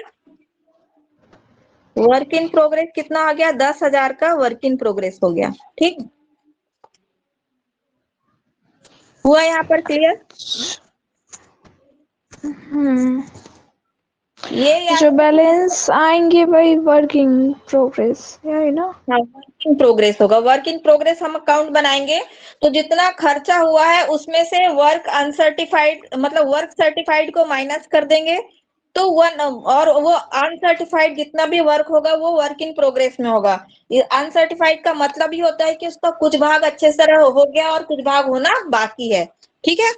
वर्क इन प्रोग्रेस कितना हो गया? 10,000 का वर्क इन प्रोग्रेस हो गया। ठीक, हुआ यहाँ पर क्लियर? ये जो बैलेंस आएंगे वही वर्किंग प्रोग्रेस, यही ना? वर्क इन प्रोग्रेस होगा। वर्क इन प्रोग्रेस हम अकाउंट बनाएंगे तो जितना खर्चा हुआ है उसमें से वर्क अनसर्टिफाइड मतलब वर्क सर्टिफाइड को माइनस कर देंगे, तो और वो अनसर्टिफाइड जितना भी वर्क होगा वो वर्क इन प्रोग्रेस में होगा। अनसर्टिफाइड का मतलब ही होता है कि उसका कुछ भाग अच्छे से हो गया और कुछ भाग होना बाकी है। ठीक है,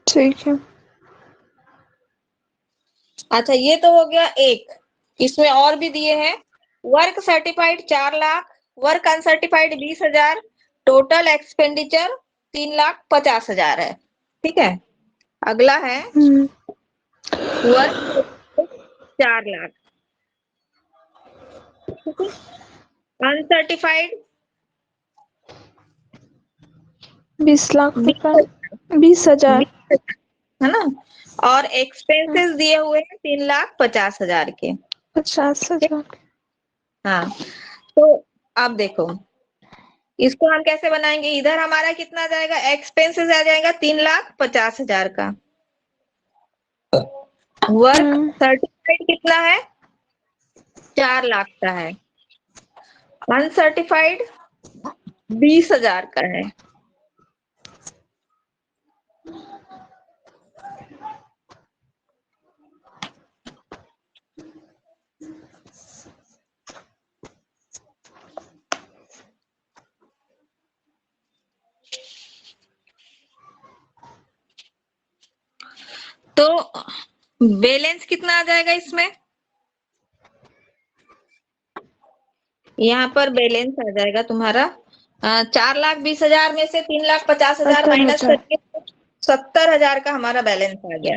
ठीक है। अच्छा ये तो हो गया एक। इसमें और भी दिए हैं, work certified 4 lakh, work uncertified 20,000, total expenditure 3,50,000 है। ठीक है, अगला है वर्क 4 लाख, अनसर्टिफाइड 20 लाख रुपए, 20,000 है ना, और एक्सपेंसेस दिए हुए हैं 3,50,000 के। 50,000। हाँ, तो अब देखो इसको हम कैसे बनाएंगे? इधर हमारा कितना जाएगा? एक्सपेंसेस आ जाएगा 3,50,000 का। वर्क सर्टिफाइड कितना है? 4 लाख का है, अनसर्टिफाइड 20,000 का है। तो बैलेंस कितना आ जाएगा इसमें? यहाँ पर बैलेंस आ जाएगा तुम्हारा 4,20,000 में से 3,50,000 माइनस करके 70,000 का हमारा बैलेंस आ गया।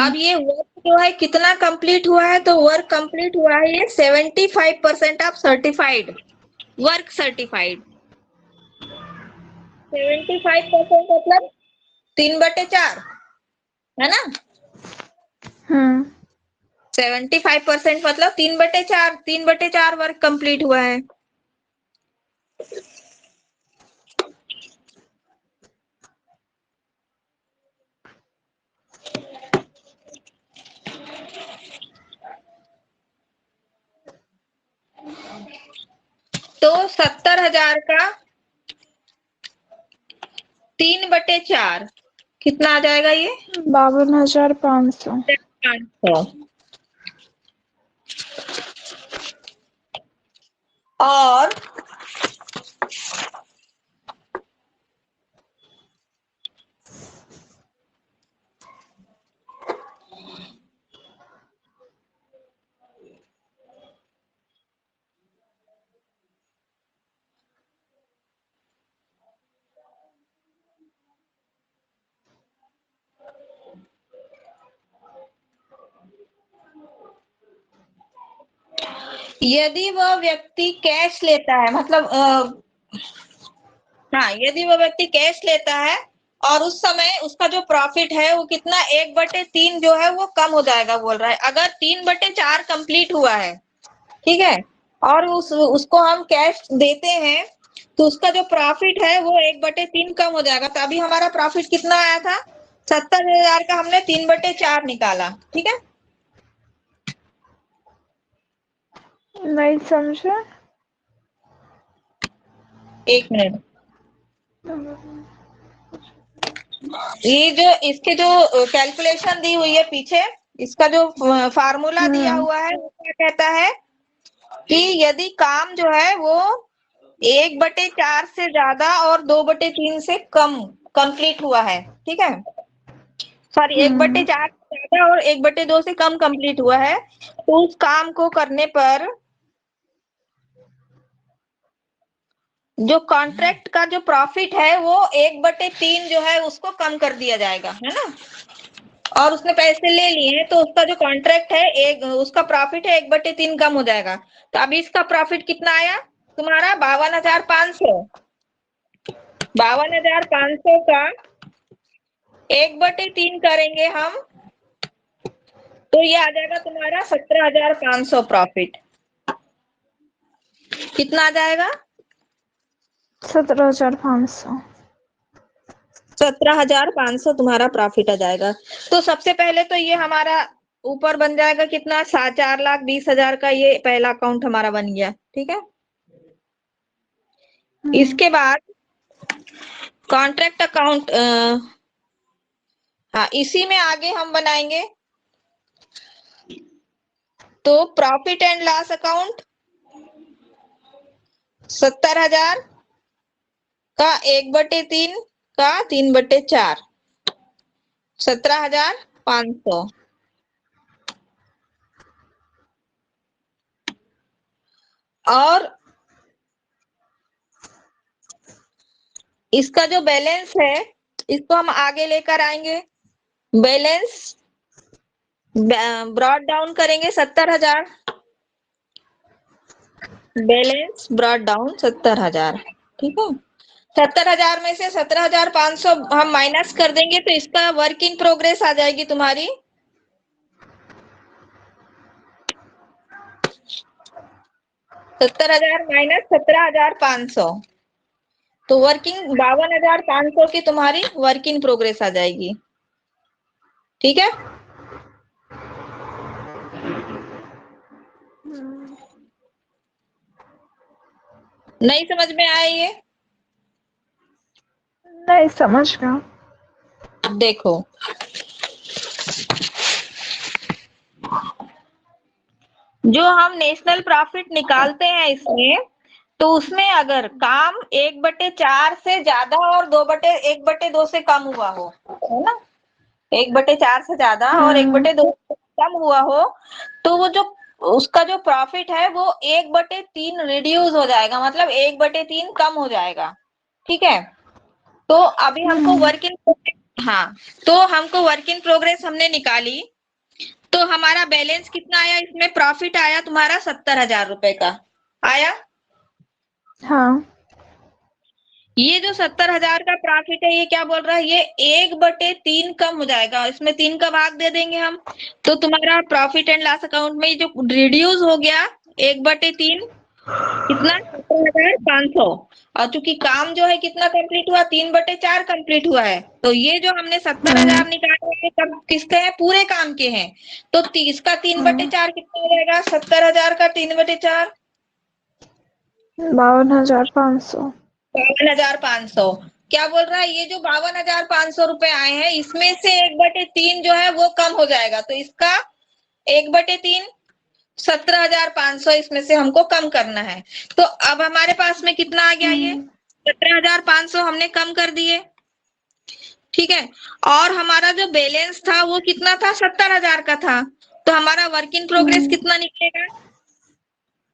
अब ये वर्क जो है कितना कंप्लीट हुआ है? तो वर्क कंप्लीट हुआ है ये 75% ऑफ सर्टिफाइड वर्क सर्टिफाइड। 75% मतलब 3/4 है ना। 75% मतलब 3/4, 3/4 वर्क कंप्लीट हुआ है। तो 70,000 का 3/4 कितना आ जाएगा ये? 52,500। 500। और यदि वह व्यक्ति कैश लेता है, मतलब हाँ, यदि वह व्यक्ति कैश लेता है और उस समय उसका जो प्रॉफिट है वो कितना 1/3 जो है वो कम हो जाएगा बोल रहा है। अगर 3/4 कंप्लीट हुआ है, ठीक है, और उसको हम कैश देते हैं तो उसका जो प्रॉफिट है वो 1/3 कम हो जाएगा। तो अभी हमारा प्रॉफिट कितना आया था? 70,000 का हमने 3/4 निकाला, ठीक है। नहीं समझे। एक मिनट, ये जो इसके जो कैलकुलेशन दी हुई है पीछे, इसका जो फार्मूला दिया हुआ है वो क्या कहता है कि यदि काम जो है वो 1/4 से ज्यादा और 2/3 से कम कंप्लीट हुआ है, ठीक है, सॉरी 1/4 से ज्यादा और 1/2 से कम कंप्लीट हुआ है, तो उस काम को करने पर जो कॉन्ट्रैक्ट का जो प्रॉफिट है वो 1/3 जो है उसको कम कर दिया जाएगा, है ना। और उसने पैसे ले लिए हैं तो उसका जो कॉन्ट्रैक्ट है उसका प्रॉफिट है 1/3 कम हो जाएगा। तो अभी इसका प्रॉफिट कितना आया तुम्हारा? 52,500। 52,500 का 1/3 करेंगे हम तो ये आ जाएगा तुम्हारा 17,500 प्रॉफिट। कितना आ जाएगा? 17,500। 17,500 तुम्हारा प्रॉफिट आ जाएगा। तो सबसे पहले तो ये हमारा ऊपर बन जाएगा कितना? 4,20,000 का ये पहला अकाउंट हमारा बन गया, ठीक है। इसके बाद कॉन्ट्रैक्ट अकाउंट, हाँ, इसी में आगे हम बनाएंगे तो प्रॉफिट एंड लॉस अकाउंट 70,000 का 1/3 का 3/4 17,500। और इसका जो बैलेंस है इसको हम आगे लेकर आएंगे। बैलेंस ब्रॉड डाउन करेंगे 70,000। बैलेंस ब्रॉड डाउन 70,000, ठीक है। 70,000 में से 17,500 हम माइनस कर देंगे तो इसका वर्क इन प्रोग्रेस आ जाएगी तुम्हारी 70,000 माइनस 17,500, तो वर्किंग 52,500 की तुम्हारी वर्क इन प्रोग्रेस आ जाएगी, ठीक है। नहीं समझ में आया ये? नहीं समझ गया। देखो, जो हम नेशनल प्रॉफिट निकालते हैं इसमें, तो उसमें अगर काम 1/4 से ज्यादा और 1/2 से कम हुआ हो, है ना, 1/4 से ज्यादा और 1/2 से कम हुआ हो, तो वो जो उसका जो प्रॉफिट है वो 1/3 रिड्यूस हो जाएगा, मतलब 1/3 कम हो जाएगा, ठीक है। तो अभी हमको वर्क इन, हाँ, तो हमको वर्क इन प्रोग्रेस हमने निकाली तो हमारा बैलेंस कितना आया? इसमें प्रॉफिट आया तुम्हारा 70,000 रुपए का आया। हाँ। ये जो 70,000 का प्रॉफिट है ये क्या बोल रहा है, ये 1/3 कम हो जाएगा, इसमें 3 का भाग दे देंगे हम, तो तुम्हारा प्रॉफिट एंड लॉस अकाउंट में जो रिड्यूस हो गया 1/3 कितना 70,500, और चूंकि काम जो है कितना कंप्लीट हुआ 3/4 कंप्लीट हुआ है, तो ये जो हमने 70,000 निकाले हैं सब किसके हैं, पूरे काम के हैं, तो 30 का 3/4 कितना हो जाएगा, 70,000 का 3/4 52,500। 52,500। क्या बोल रहा है, ये जो 52,500 रुपए आए हैं इसमें से 1/3 जो है वो कम हो जाएगा, तो इसका 1/3 17,500 इसमें से हमको कम करना है। तो अब हमारे पास में कितना आ गया, ये 17,500 हमने कम कर दिए, ठीक है। और हमारा जो बैलेंस था वो कितना था, 70,000 का था, तो हमारा वर्क इन प्रोग्रेस कितना निकलेगा,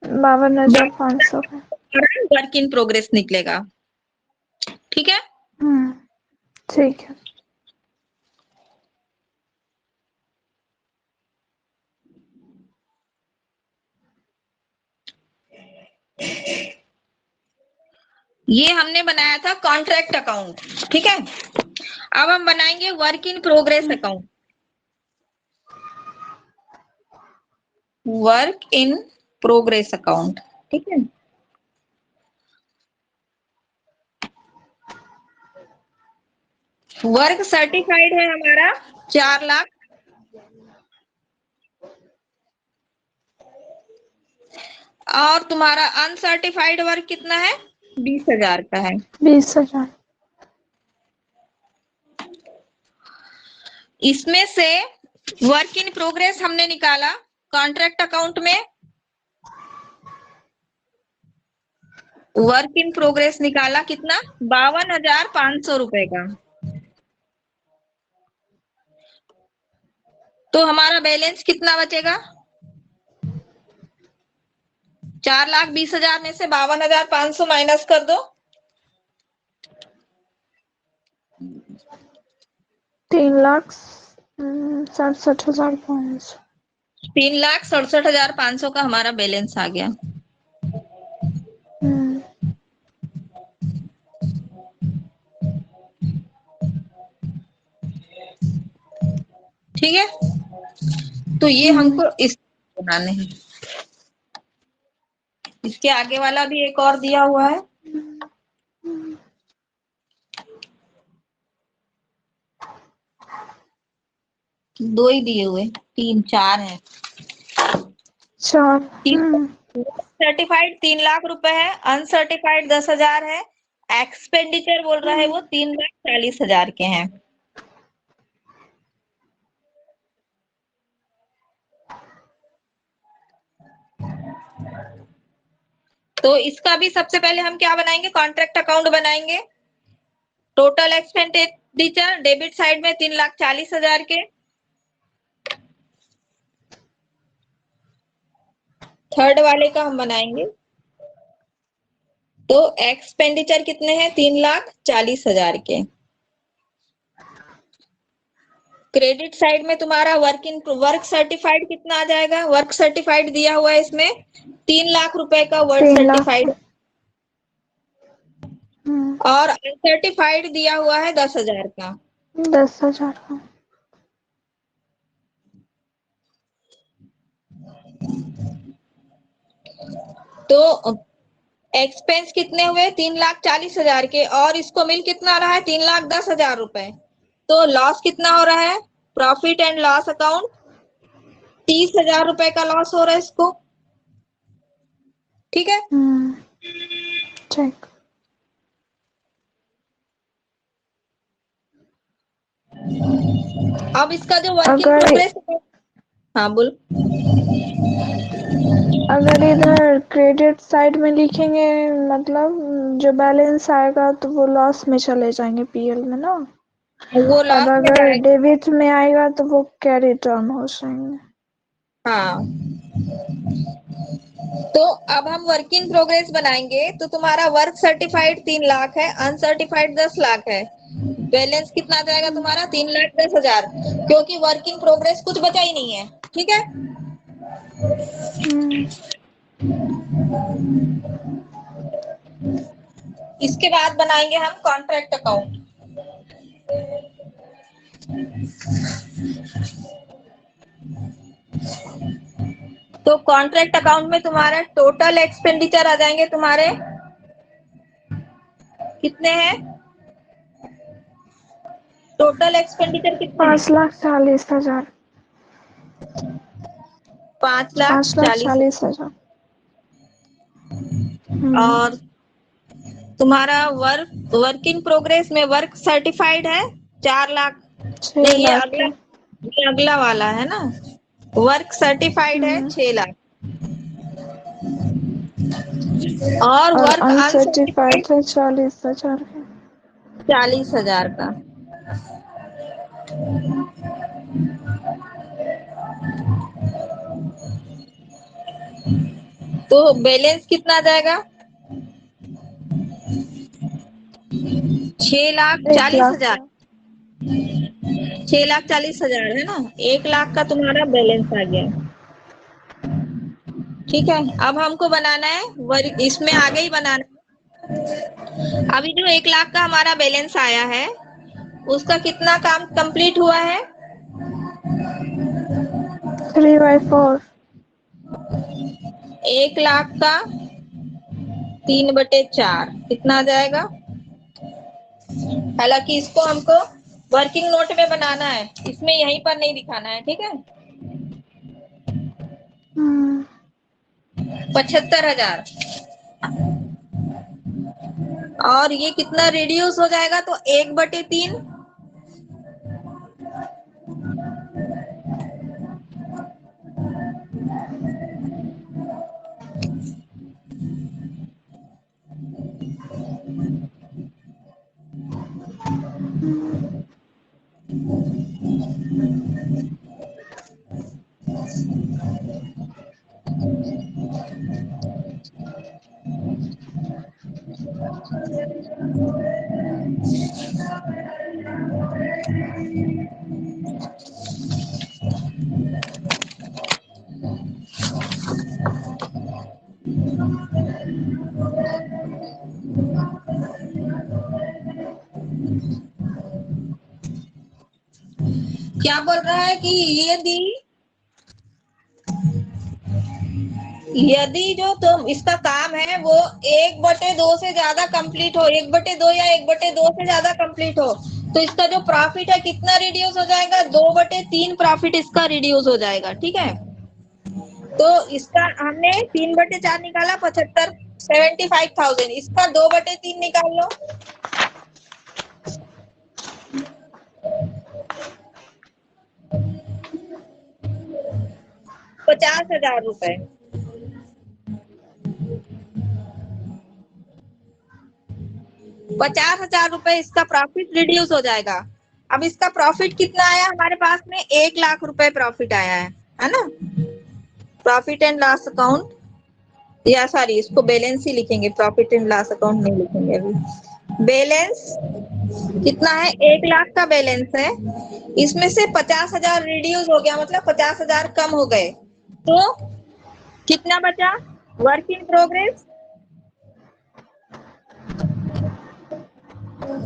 52,500 का। वर्क इन प्रोग्रेस निकलेगा, ठीक है। ठीक है। ये हमने बनाया था कॉन्ट्रैक्ट अकाउंट, ठीक है। अब हम बनाएंगे work in progress account. Work in progress account, ठीक है। वर्क सर्टिफाइड है हमारा 4 लाख, और तुम्हारा अनसर्टिफाइड वर्क कितना है, 20,000 का है। 20,000। इसमें से वर्क इन प्रोग्रेस हमने निकाला कॉन्ट्रैक्ट अकाउंट में, वर्क इन प्रोग्रेस निकाला कितना, 52,500 रुपए का, तो हमारा बैलेंस कितना बचेगा, 4,20,000 में से 52,500 माइनस कर दो, 3,67,500। 3,67,500 का हमारा बैलेंस आ गया। ठीक है, तो ये हमको इस बनाने हैं। इसके आगे वाला भी एक और दिया हुआ है, दो ही दिए हुए, 3 4 है। 4। सर्टिफाइड 3 लाख रुपए है, अनसर्टिफाइड 10,000 है, एक्सपेंडिचर बोल रहा है वो 3,40,000 के हैं। तो इसका भी सबसे पहले हम क्या बनाएंगे, कॉन्ट्रैक्ट अकाउंट बनाएंगे। टोटल एक्सपेंडिचर डेबिट साइड में 3,40,000 के, थर्ड वाले का हम बनाएंगे, तो एक्सपेंडिचर कितने हैं, 3,40,000 के। क्रेडिट साइड में तुम्हारा वर्क सर्टिफाइड कितना आ जाएगा, वर्क सर्टिफाइड दिया हुआ है इसमें 3 लाख रुपए का वर्क 3 लाख। सर्टिफाइड, और अनसर्टिफाइड दिया हुआ है 10,000 का। 10,000 का। तो एक्सपेंस कितने हुए, 3,40,000 के, और इसको मिल कितना रहा है, 3,10,000 रुपए। तो लॉस कितना हो रहा है, प्रॉफिट एंड लॉस अकाउंट 30,000 रुपए का लॉस हो रहा है इसको, ठीक है। ठीक। अब इसका जो वर्क इन प्रोग्रेस, हाँ बोल। अगर इधर क्रेडिट साइड में लिखेंगे मतलब जो बैलेंस आएगा तो वो लॉस में चले जाएंगे पीएल में ना, वो अब लॉस में अगर जाएगा, डेबिट में आएगा तो वो कैरी टर्न हो जाएंगे। हाँ। तो अब हम वर्क इन प्रोग्रेस बनाएंगे, तो तुम्हारा वर्क सर्टिफाइड 3 लाख है, अनसर्टिफाइड 10 लाख है, बैलेंस कितना जाएगा तुम्हारा, 3,10,000, क्योंकि वर्क इन प्रोग्रेस कुछ बचा ही नहीं है, ठीक है। इसके बाद बनाएंगे हम कॉन्ट्रैक्ट अकाउंट। तो कॉन्ट्रैक्ट अकाउंट में तुम्हारा टोटल एक्सपेंडिचर आ जाएंगे तुम्हारे कितने हैं? टोटल एक्सपेंडिचर कितने हैं? 5,40,000। 5,40,000। 5,40,000। और तुम्हारा वर्क इन प्रोग्रेस में वर्क सर्टिफाइड है 4 लाख। 6 नहीं, लाख ये अगला वाला है ना। वर्क सर्टिफाइड है 6 लाख और और वर्क अनसर्टिफाइड अनसर्टिफाइड है 40,000 का। 40,000 का। तो बैलेंस कितना आ जाएगा? 6,40,000। 6,40,000 है ना। 1 लाख का तुम्हारा बैलेंस आ गया। ठीक है, अब हमको बनाना है वर्क, इसमें आगे ही बनाना है। अभी जो 1 लाख का हमारा बैलेंस आया है उसका कितना काम कंप्लीट हुआ है? 3/4। 1 लाख का 3/4 कितना आ जाएगा? हालांकि इसको हमको वर्किंग नोट में बनाना है, इसमें यहीं पर नहीं दिखाना है। ठीक है, 75,000। और ये कितना रिड्यूस हो जाएगा? तो 1/3। क्या बोल रहा है कि यदि जो तुम इसका काम है वो 1/2 से ज्यादा कंप्लीट हो, 1/2 या 1/2 से ज्यादा कंप्लीट हो, तो इसका जो प्रॉफिट है कितना रिड्यूस हो जाएगा? 2/3 प्रॉफिट इसका रिड्यूस हो जाएगा। ठीक है, तो इसका हमने 3/4 निकाला, 75,000। इसका 2/3 निकाल लो, 50,000 रुपए। 50,000 रुपए इसका प्रॉफिट रिड्यूस हो जाएगा। अब इसका प्रॉफिट कितना आया हमारे पास में? 1 लाख रुपए प्रॉफिट आया है ना। प्रॉफिट एंड लॉस अकाउंट, या सॉरी इसको बैलेंस ही लिखेंगे, प्रॉफिट एंड लॉस अकाउंट नहीं लिखेंगे अभी। बैलेंस कितना है? 1 लाख का बैलेंस है, इसमें से 50,000 रिड्यूस हो गया, मतलब 50,000 कम हो गए, तो कितना बचा? Work in progress.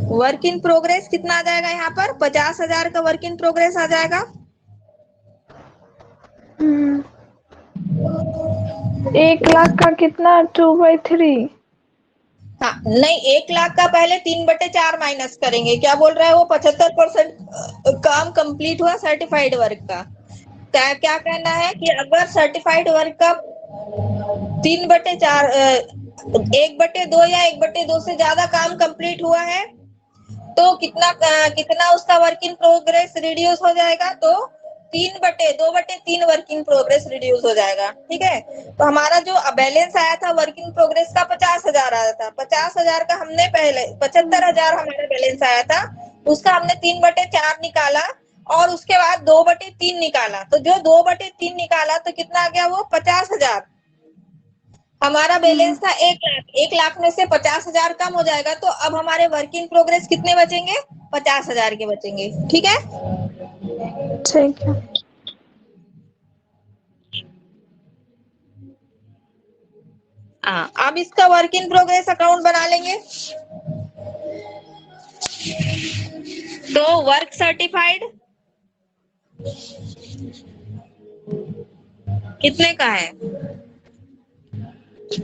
Work in progress कितना आ जाएगा यहाँ पर? 50,000 का वर्क इन प्रोग्रेस आ जाएगा। 1 लाख का कितना? 2/3। हाँ नहीं, 1 लाख का पहले 3/4 माइनस करेंगे। क्या बोल रहा है वो? 75% काम कंप्लीट हुआ सर्टिफाइड वर्क का। क्या कहना है कि अगर सर्टिफाइड वर्क का 3/4 1/2 या 1/2 से ज्यादा काम कंप्लीट हुआ है तो कितना उसका वर्क इन प्रोग्रेस रिड्यूस हो जाएगा? तो 2/3 वर्क इन प्रोग्रेस रिड्यूस हो जाएगा। ठीक है, तो हमारा जो बैलेंस आया था वर्क इन प्रोग्रेस का 50,000 आया था। 50,000 का हमने पहले 75,000 हमारा बैलेंस आया था, उसका हमने 3/4 निकाला और उसके बाद 2/3 निकाला। तो जो 2/3 निकाला तो कितना आ गया? वो 50,000। हमारा बैलेंस था 1 लाख। 1 लाख में से 50,000 कम हो जाएगा, तो अब हमारे वर्क इन प्रोग्रेस कितने बचेंगे? 50,000 के बचेंगे। ठीक है, ठीक है। हाँ अब इसका वर्क इन प्रोग्रेस अकाउंट बना लेंगे। तो वर्क सर्टिफाइड कितने का है?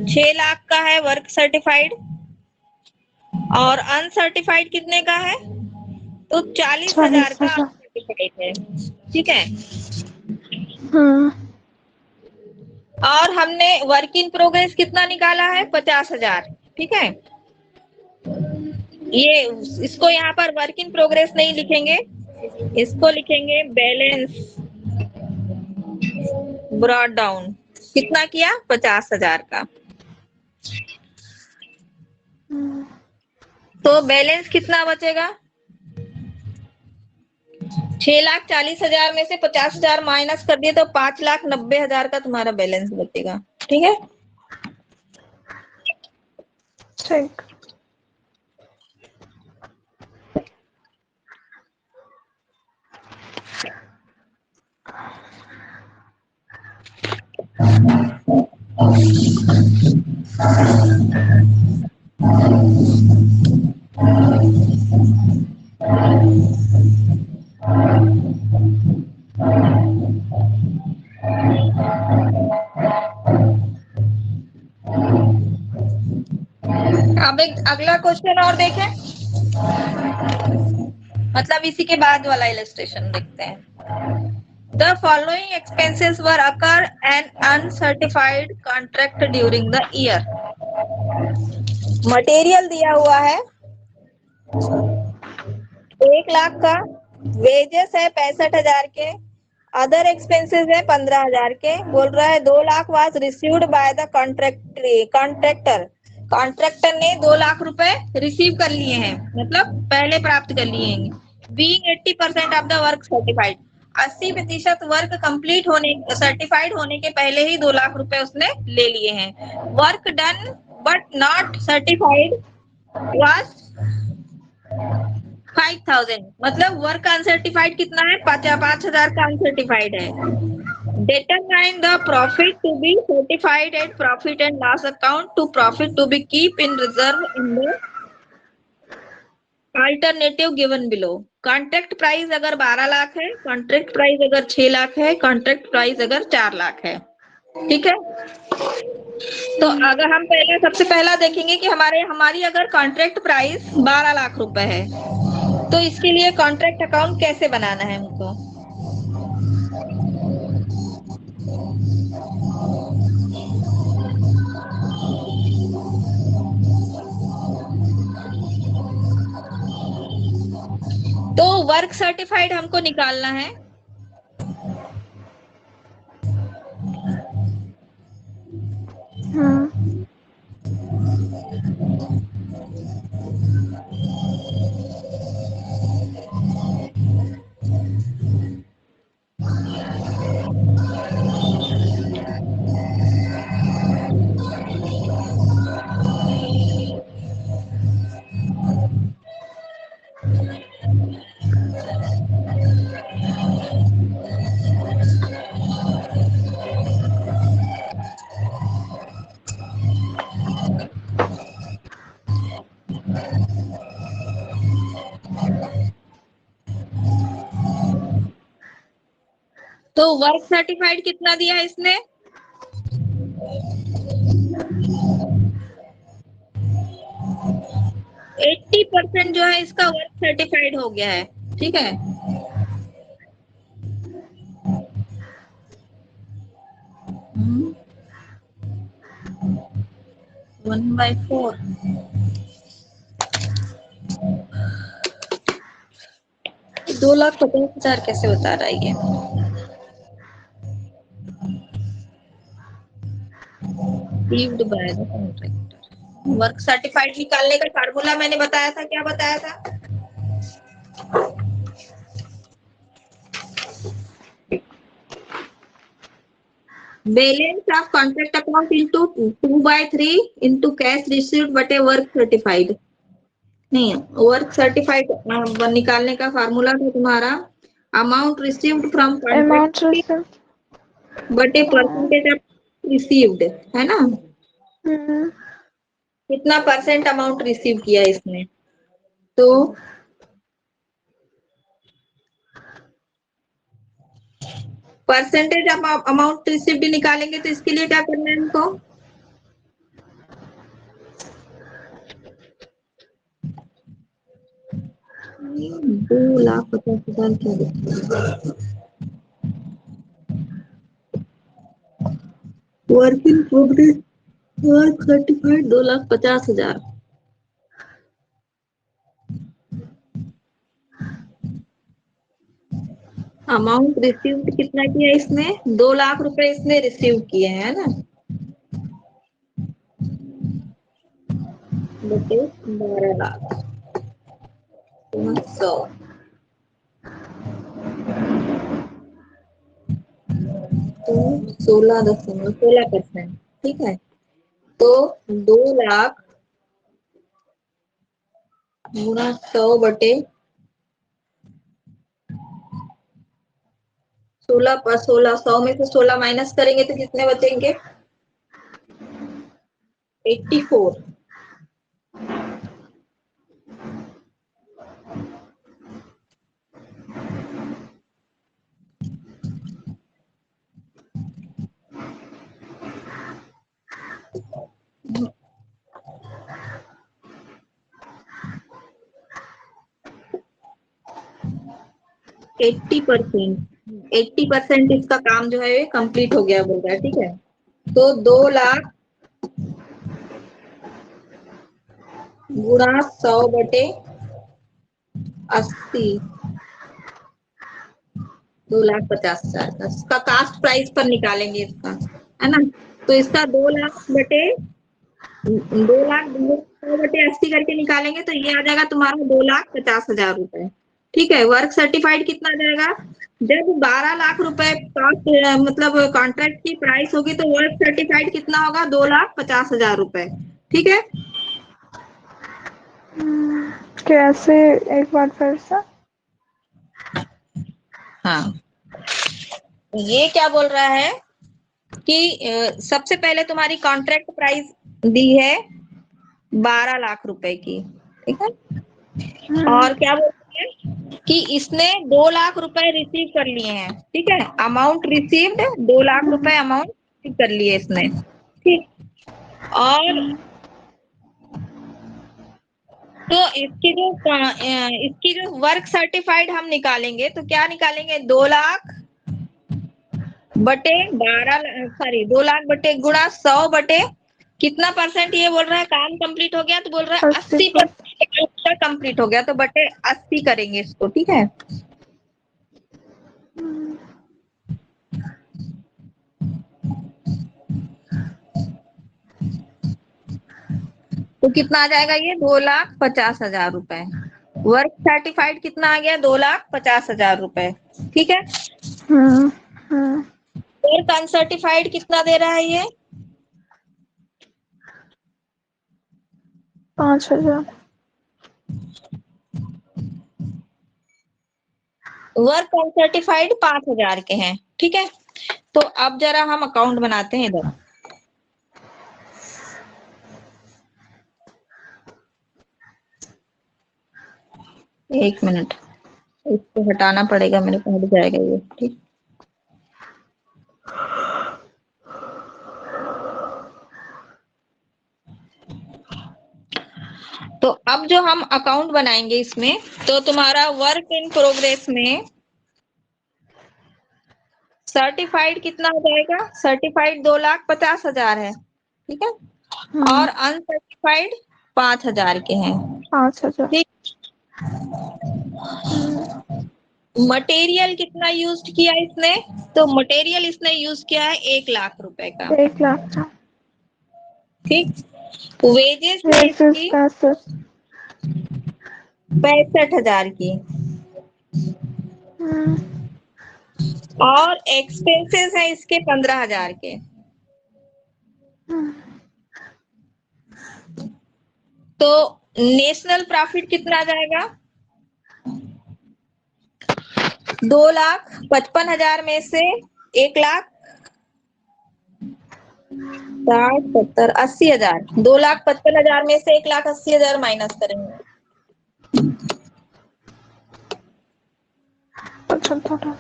6 लाख का है वर्क सर्टिफाइड, और अनसर्टिफाइड कितने का है? तो 40,000 का 40,000। अनसर्टिफाइड है। ठीक है, और हमने वर्क इन प्रोग्रेस कितना निकाला है? 50,000। ठीक है, ये इसको यहाँ पर वर्क इन प्रोग्रेस नहीं लिखेंगे, इसको लिखेंगे बैलेंस ब्रॉट डाउन। कितना किया? 50,000 का। तो बैलेंस कितना बचेगा? 6,40,000 में से 50,000 माइनस कर दिए तो 5,90,000 का तुम्हारा बैलेंस बचेगा। ठीक है, ठीक। अब एक अगला क्वेश्चन और देखें, मतलब इसी के बाद वाला इलस्ट्रेशन देखते हैं। The following expenses were occur an uncertified contract during the year. Material दिया हुआ है 1 लाख का, वेजेस है 65,000 के, अदर एक्सपेंसेस है 15,000 के। बोल रहा है 2 lakh was received by the contractor. Contractor ने 2 लाख रुपए रिसीव कर लिए हैं, मतलब पहले प्राप्त कर लिए हैं। Being 80% of the work certified, 80% work complete होने सर्टिफाइड होने के पहले ही 2 लाख रुपए उसने ले लिए हैं। Work done but not certified was 5,000, मतलब वर्क अनसर्टिफाइड कितना है? 5,000 का अनसर्टिफाइड है। Determine the profit to be certified at profit and loss account to profit to be keep in reserve in the alternative given below. Contract price अगर 12 लाख है, contract price अगर 6 लाख है, contract price अगर 4 लाख है। ठीक है, तो अगर हम पहले सबसे पहला देखेंगे कि हमारी अगर कॉन्ट्रैक्ट प्राइस 12 लाख रुपए है, तो इसके लिए कॉन्ट्रैक्ट अकाउंट कैसे बनाना है हमको? तो वर्क सर्टिफाइड हमको निकालना है। तो वर्क सर्टिफाइड कितना दिया है इसने? 80% जो है इसका वर्क सर्टिफाइड हो गया है। ठीक है, वन बाई 4 2,50,000 कैसे बता रहा है ये? Received by the contractor। Work certified निकालने का फार्मूला मैंने बताया था, क्या बताया था? Balance of contract account into 2/3 into cash received बटे वर्क सर्टिफाइड। नहीं, वर्क सर्टिफाइड निकालने का फार्मूला था तुम्हारा अमाउंट रिसीव्ड फ्रॉम कॉन्ट्रैक्ट बटे परसेंटेज ऑफ रिसीव्ड, है ना? कितना परसेंट अमाउंट रिसीव किया इसने? तो परसेंटेज अमाउंट रिसीव्ड निकालेंगे तो इसके लिए क्या करना है हमको? दो लाख 50,000 क्या work in progress work certified 2,50,000। Amount received कितना किया इसने? 2 लाख रुपए इसने रिसीव किए हैं ना, बटे 12 लाख 100 तो 16.16%। ठीक है, तो 2 लाख गुणा 100 बटे 16 पर 16, 100 में से 16 माइनस करेंगे तो कितने बचेंगे? 84। एट्टी परसेंट इसका काम जो है कंप्लीट हो गया बोल रहा है। ठीक है, तो 2 लाख गुणा 100 बटे 80 2,50,000 इसका कास्ट प्राइस पर निकालेंगे इसका, है ना। तो इसका 2 लाख बटे 100 बटे 80 करके निकालेंगे तो ये आ जाएगा तुम्हारा 2,50,000 रुपए। ठीक है, वर्क सर्टिफाइड कितना आ जाएगा? जब 12 लाख रुपए मतलब कॉन्ट्रैक्ट की प्राइस होगी तो वर्क सर्टिफाइड कितना होगा? 2,50,000 रुपए। ठीक है, कैसे, एक बार फिर से। हाँ, ये क्या बोल रहा है कि सबसे पहले तुम्हारी कॉन्ट्रैक्ट प्राइस दी है 12 लाख रुपए की। ठीक है, और क्या बोलते हैं कि इसने 2 लाख रुपए रिसीव कर लिए हैं। ठीक है, अमाउंट रिसीव्ड 2 लाख रुपए अमाउंट रिसीव कर लिए इसने। ठीक, और तो इसकी जो वर्क सर्टिफाइड हम निकालेंगे तो क्या निकालेंगे? 2 लाख बटे 2 लाख बटे गुणा 100 बटे कितना परसेंट ये बोल रहा है काम कंप्लीट हो गया? तो बोल रहा है 80% कंप्लीट हो गया, तो बटे 80 करेंगे इसको। ठीक है, तो कितना आ जाएगा ये? 2,50,000 रुपए। वर्क सर्टिफाइड कितना आ गया? 2,50,000 रुपए। ठीक है, वर्क अनसर्टिफाइड कितना दे रहा है ये? 5,000। वर्क अनसर्टिफाइड 5,000 के हैं। ठीक है, तो अब जरा हम अकाउंट बनाते हैं इधर। एक मिनट, इसको हटाना पड़ेगा मेरे को, हट जाएगा ये। ठीक, तो अब जो हम अकाउंट बनाएंगे इसमें, तो तुम्हारा वर्क इन प्रोग्रेस में सर्टिफाइड कितना हो जाएगा? सर्टिफाइड 2,50,000 है। ठीक है, और अनसर्टिफाइड 5,000 के हैं। 5,000। ठीक, मटेरियल कितना यूज किया इसने? तो मटेरियल इसने यूज किया है 1 लाख रुपए का। 1 लाख का। ठीक, वेजेस है इसकी 65,000 की, और एक्सपेंसेस है इसके 15,000 के। तो नेशनल प्रॉफिट कितना आ जाएगा? 2,55,000 में से 1 लाख 60, 70, 80,000, 2,55,000 में से 1,80,000 माइनस करेंगे। अच्छा, थोड़ा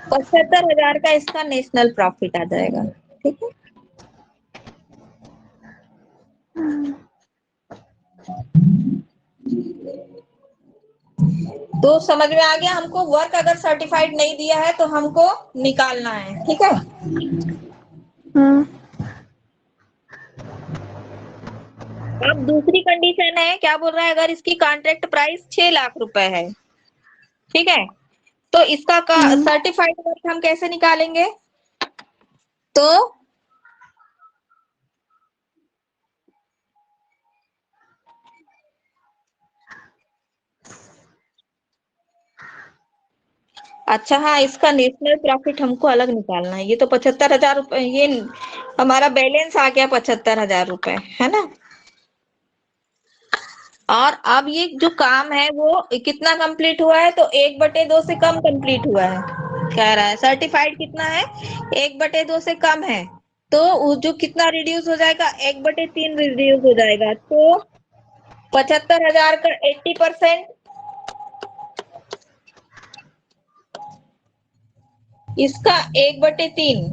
75,000 का इसका नेशनल प्रॉफिट आ जाएगा। ठीक है, तो समझ में आ गया। हमको वर्क अगर सर्टिफाइड नहीं दिया है तो हमको निकालना है। ठीक है, अब दूसरी कंडीशन है, क्या बोल रहा है, अगर इसकी कॉन्ट्रैक्ट प्राइस 6 लाख रुपए है, ठीक है, तो इसका सर्टिफाइड वर्क हम कैसे निकालेंगे? तो अच्छा, हाँ, इसका नेशनल प्रॉफिट हमको अलग निकालना है। ये तो 75,000 रुपए, ये हमारा बैलेंस आ गया 75,000 रुपए, है ना। और अब ये जो काम है वो कितना कंप्लीट हुआ है? तो 1/2 से कम कंप्लीट हुआ है, कह रहा है। सर्टिफाइड कितना है? 1/2 से कम है, तो वो जो कितना रिड्यूस हो जाएगा? 1/3 रिड्यूस हो जाएगा। तो 75,000 का 80%, इसका 1/3,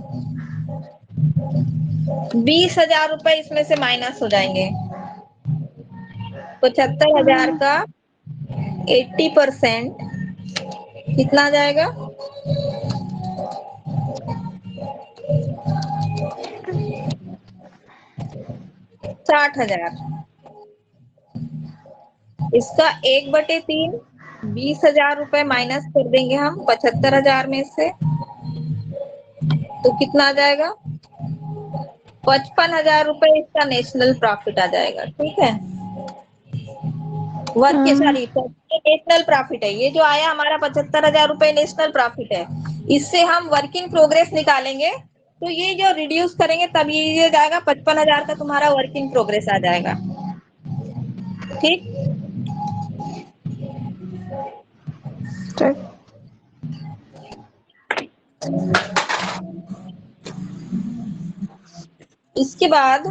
20,000 रुपए इसमें से माइनस हो जाएंगे। 75,000 का 80% कितना आ जाएगा? 60,000। इसका 1/3, 20,000 रुपए माइनस कर देंगे हम 75,000 में से, तो कितना आ जाएगा? 55,000 रुपए इसका नेशनल प्रॉफिट आ जाएगा। ठीक है, वर्क के सारी नेशनल प्रॉफिट है। ये जो आया हमारा 75,000 रुपए नेशनल प्रॉफिट है, इससे हम वर्किंग प्रोग्रेस निकालेंगे। तो ये जो रिड्यूस करेंगे तब ये जाएगा 55,000 का तुम्हारा वर्किंग प्रोग्रेस आ जाएगा। ठीक, इसके बाद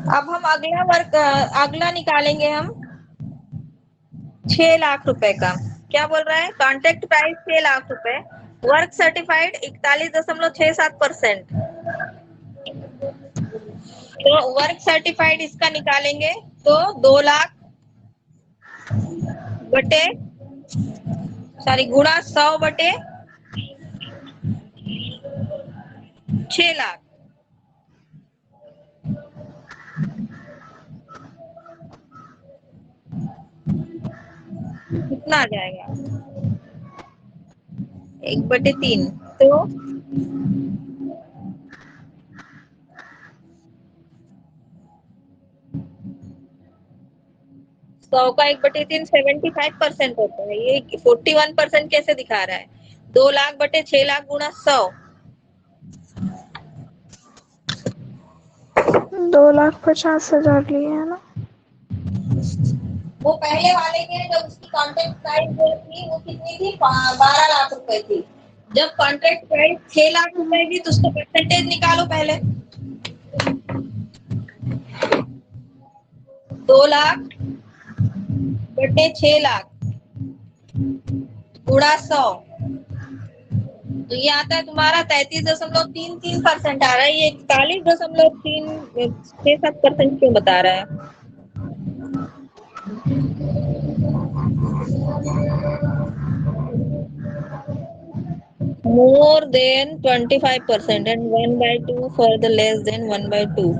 अब हम अगला निकालेंगे हम 6 लाख रुपए का। क्या बोल रहा है? कॉन्ट्रैक्ट प्राइस 6 लाख रुपए, वर्क सर्टिफाइड 41.67%। तो वर्क सर्टिफाइड इसका निकालेंगे तो 2 लाख बटे गुणा 100 बटे 6 लाख, कितना आ जाएगा? 1/3। तो 100 का 1/3 75% होता है। ये 41% कैसे दिखा रहा है? 2 लाख बटे 6 लाख गुणा 100, 2,50,000 लिए है ना। वो पहले वाले के जब उसकी कॉन्ट्रैक्ट प्राइस जो थी वो कितनी थी? 12 लाख रुपए थी। जब कॉन्ट्रैक्ट प्राइस 6 लाख रुपए थी तो उसका परसेंटेज निकालो पहले। 2 लाख बटे 6 लाख गुणा 100, तो ये आता है तुम्हारा 33.33% आ रहा है। ये 41.367% क्यों बता रहा है? More than 25% and 1/2 for the less than 1/2.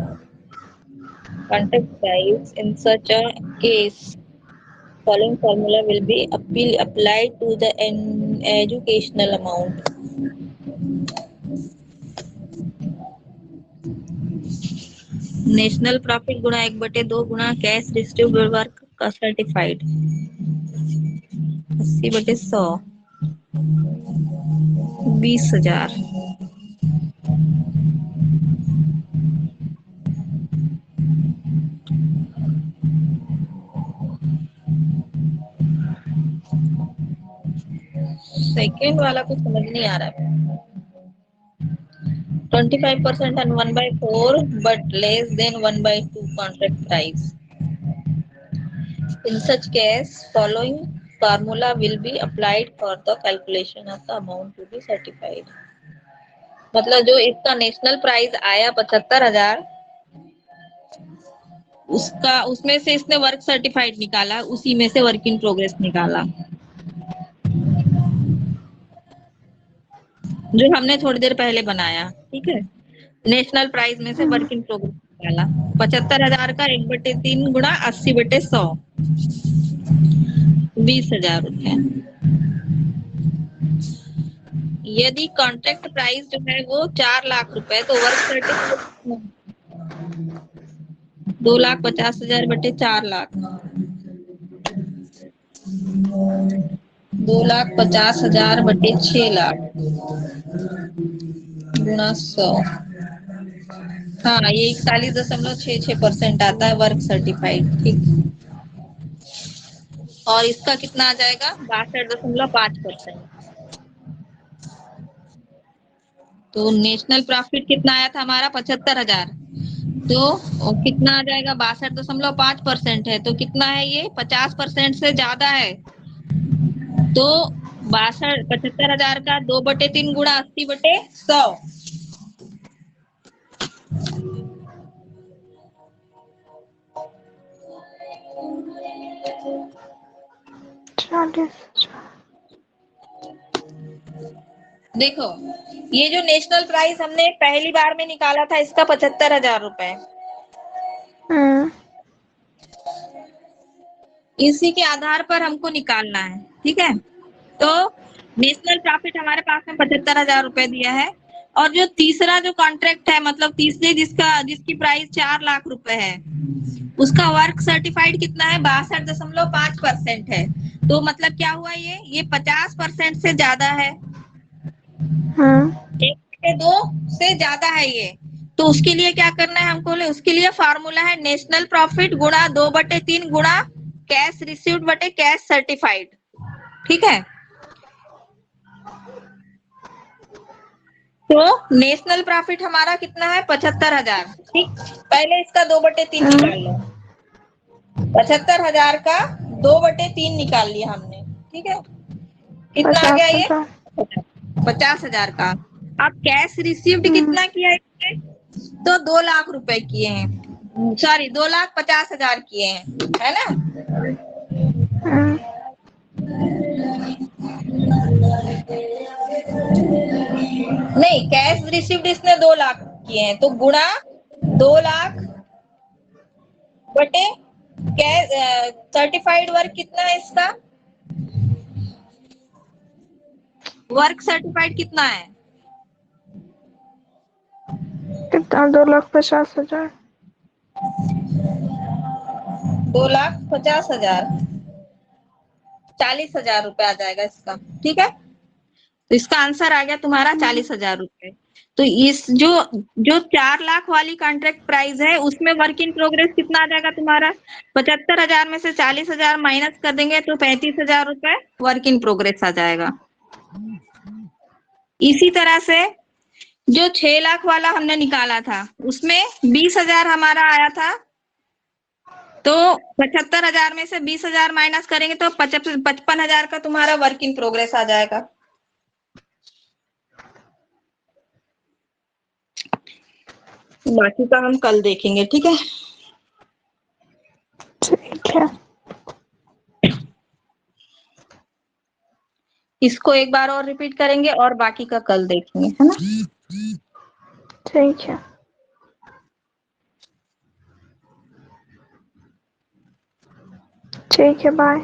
Contract price in such a case, following formula will be applied to the educational amount. National profit गुणा 1/2 गुणा कैश रिसीव्ड वर्क का सर्टिफाइड 80/100, 20,000। सेकेंड वाला कुछ समझ नहीं आ रहा है। 25% and 1/4 but less than 1/2 contract price. In such case, following formula will be applied for the calculation of the amount to be certified. मतलब जो इसका नेशनल प्राइस आया 75,000, उसका उसमें से इसने वर्क सर्टिफाइड निकाला, उसी में से वर्क इन प्रोग्रेस निकाला, जो हमने थोड़ी देर पहले बनाया। ठीक है, नेशनल प्राइस में से वर्क इन प्रोग्रेस निकाला। 75,000 का 1/3 गुणा 80/100, 20,000 रुपए। यदि कॉन्ट्रैक्ट प्राइस जो है वो 4 लाख रुपए, तो वर्क सर्टिफिकेट 2,50,000 बटे 4 लाख, 2,50,000 बटे 6 लाख गुणा 100। हाँ, ये 41.66% आता है वर्क सर्टिफाइड। ठीक, और इसका कितना आ जाएगा? 62.5%। तो नेशनल प्रॉफिट कितना आया था हमारा? 75,000। तो कितना आ जाएगा? 62.5% है, तो कितना है ये? 50% से ज्यादा है। तो 75,000 का 2/3 गुणा 80/100, 40,000। देखो, ये जो नेशनल प्राइस हमने पहली बार में निकाला था, इसका 75,000 रुपए, इसी के आधार पर हमको निकालना है। ठीक है, तो नेशनल प्रॉफिट हमारे पास में 75,000 रुपए दिया है, और जो तीसरा जो कॉन्ट्रैक्ट है, मतलब तीसरे जिसकी प्राइस 4 लाख रुपए है, उसका वर्क सर्टिफाइड कितना है? 62.5% है। तो मतलब क्या हुआ? ये 50% से ज्यादा है, 1/2 से ज्यादा है ये। तो उसके लिए क्या करना है हमको? उसके लिए फार्मूला है नेशनल प्रॉफिट गुणा 2/3 गुणा कैश रिसीव्ड बटे कैश सर्टिफाइड। ठीक है, तो नेशनल प्रॉफिट हमारा कितना है? 75,000। ठीक, पहले इसका 2/3 निकाल लो। 75,000 का 2/3 निकाल लिया हमने। ठीक है, कितना आ गया ये? 50,000 का। अब कैश रिसीव्ड कितना किया है? तो 2 लाख रुपए किए हैं, सॉरी 2,50,000 किए हैं, है ना? नहीं, कैश रिसीव्ड इसने 2 लाख किए हैं, तो गुणा 2 लाख बटे कैश सर्टिफाइड वर्क कितना है इसका? वर्क सर्टिफाइड कितना है? कितना? 2,50,000। 2,50,000, 40,000 रुपए आ जाएगा इसका। ठीक है, तो इसका आंसर आ गया तुम्हारा 40,000 रुपए। तो इस जो 4 लाख वाली कॉन्ट्रैक्ट प्राइस है, उसमें वर्क इन प्रोग्रेस कितना आ जाएगा तुम्हारा? 75,000 में से 40,000 माइनस कर देंगे तो 35,000 रुपए वर्क इन प्रोग्रेस आ जाएगा। इसी तरह से जो 6 लाख वाला हमने निकाला था, उसमें 20,000 हमारा आया था, तो 75,000 में से 20,000 माइनस करेंगे तो 55,000 का तुम्हारा वर्क इन प्रोग्रेस आ जाएगा। बाकी का हम कल देखेंगे। ठीक है, ठीक है, इसको एक बार और रिपीट करेंगे और बाकी का कल देखेंगे, है ना? ठीक है, ठीक है, बाय।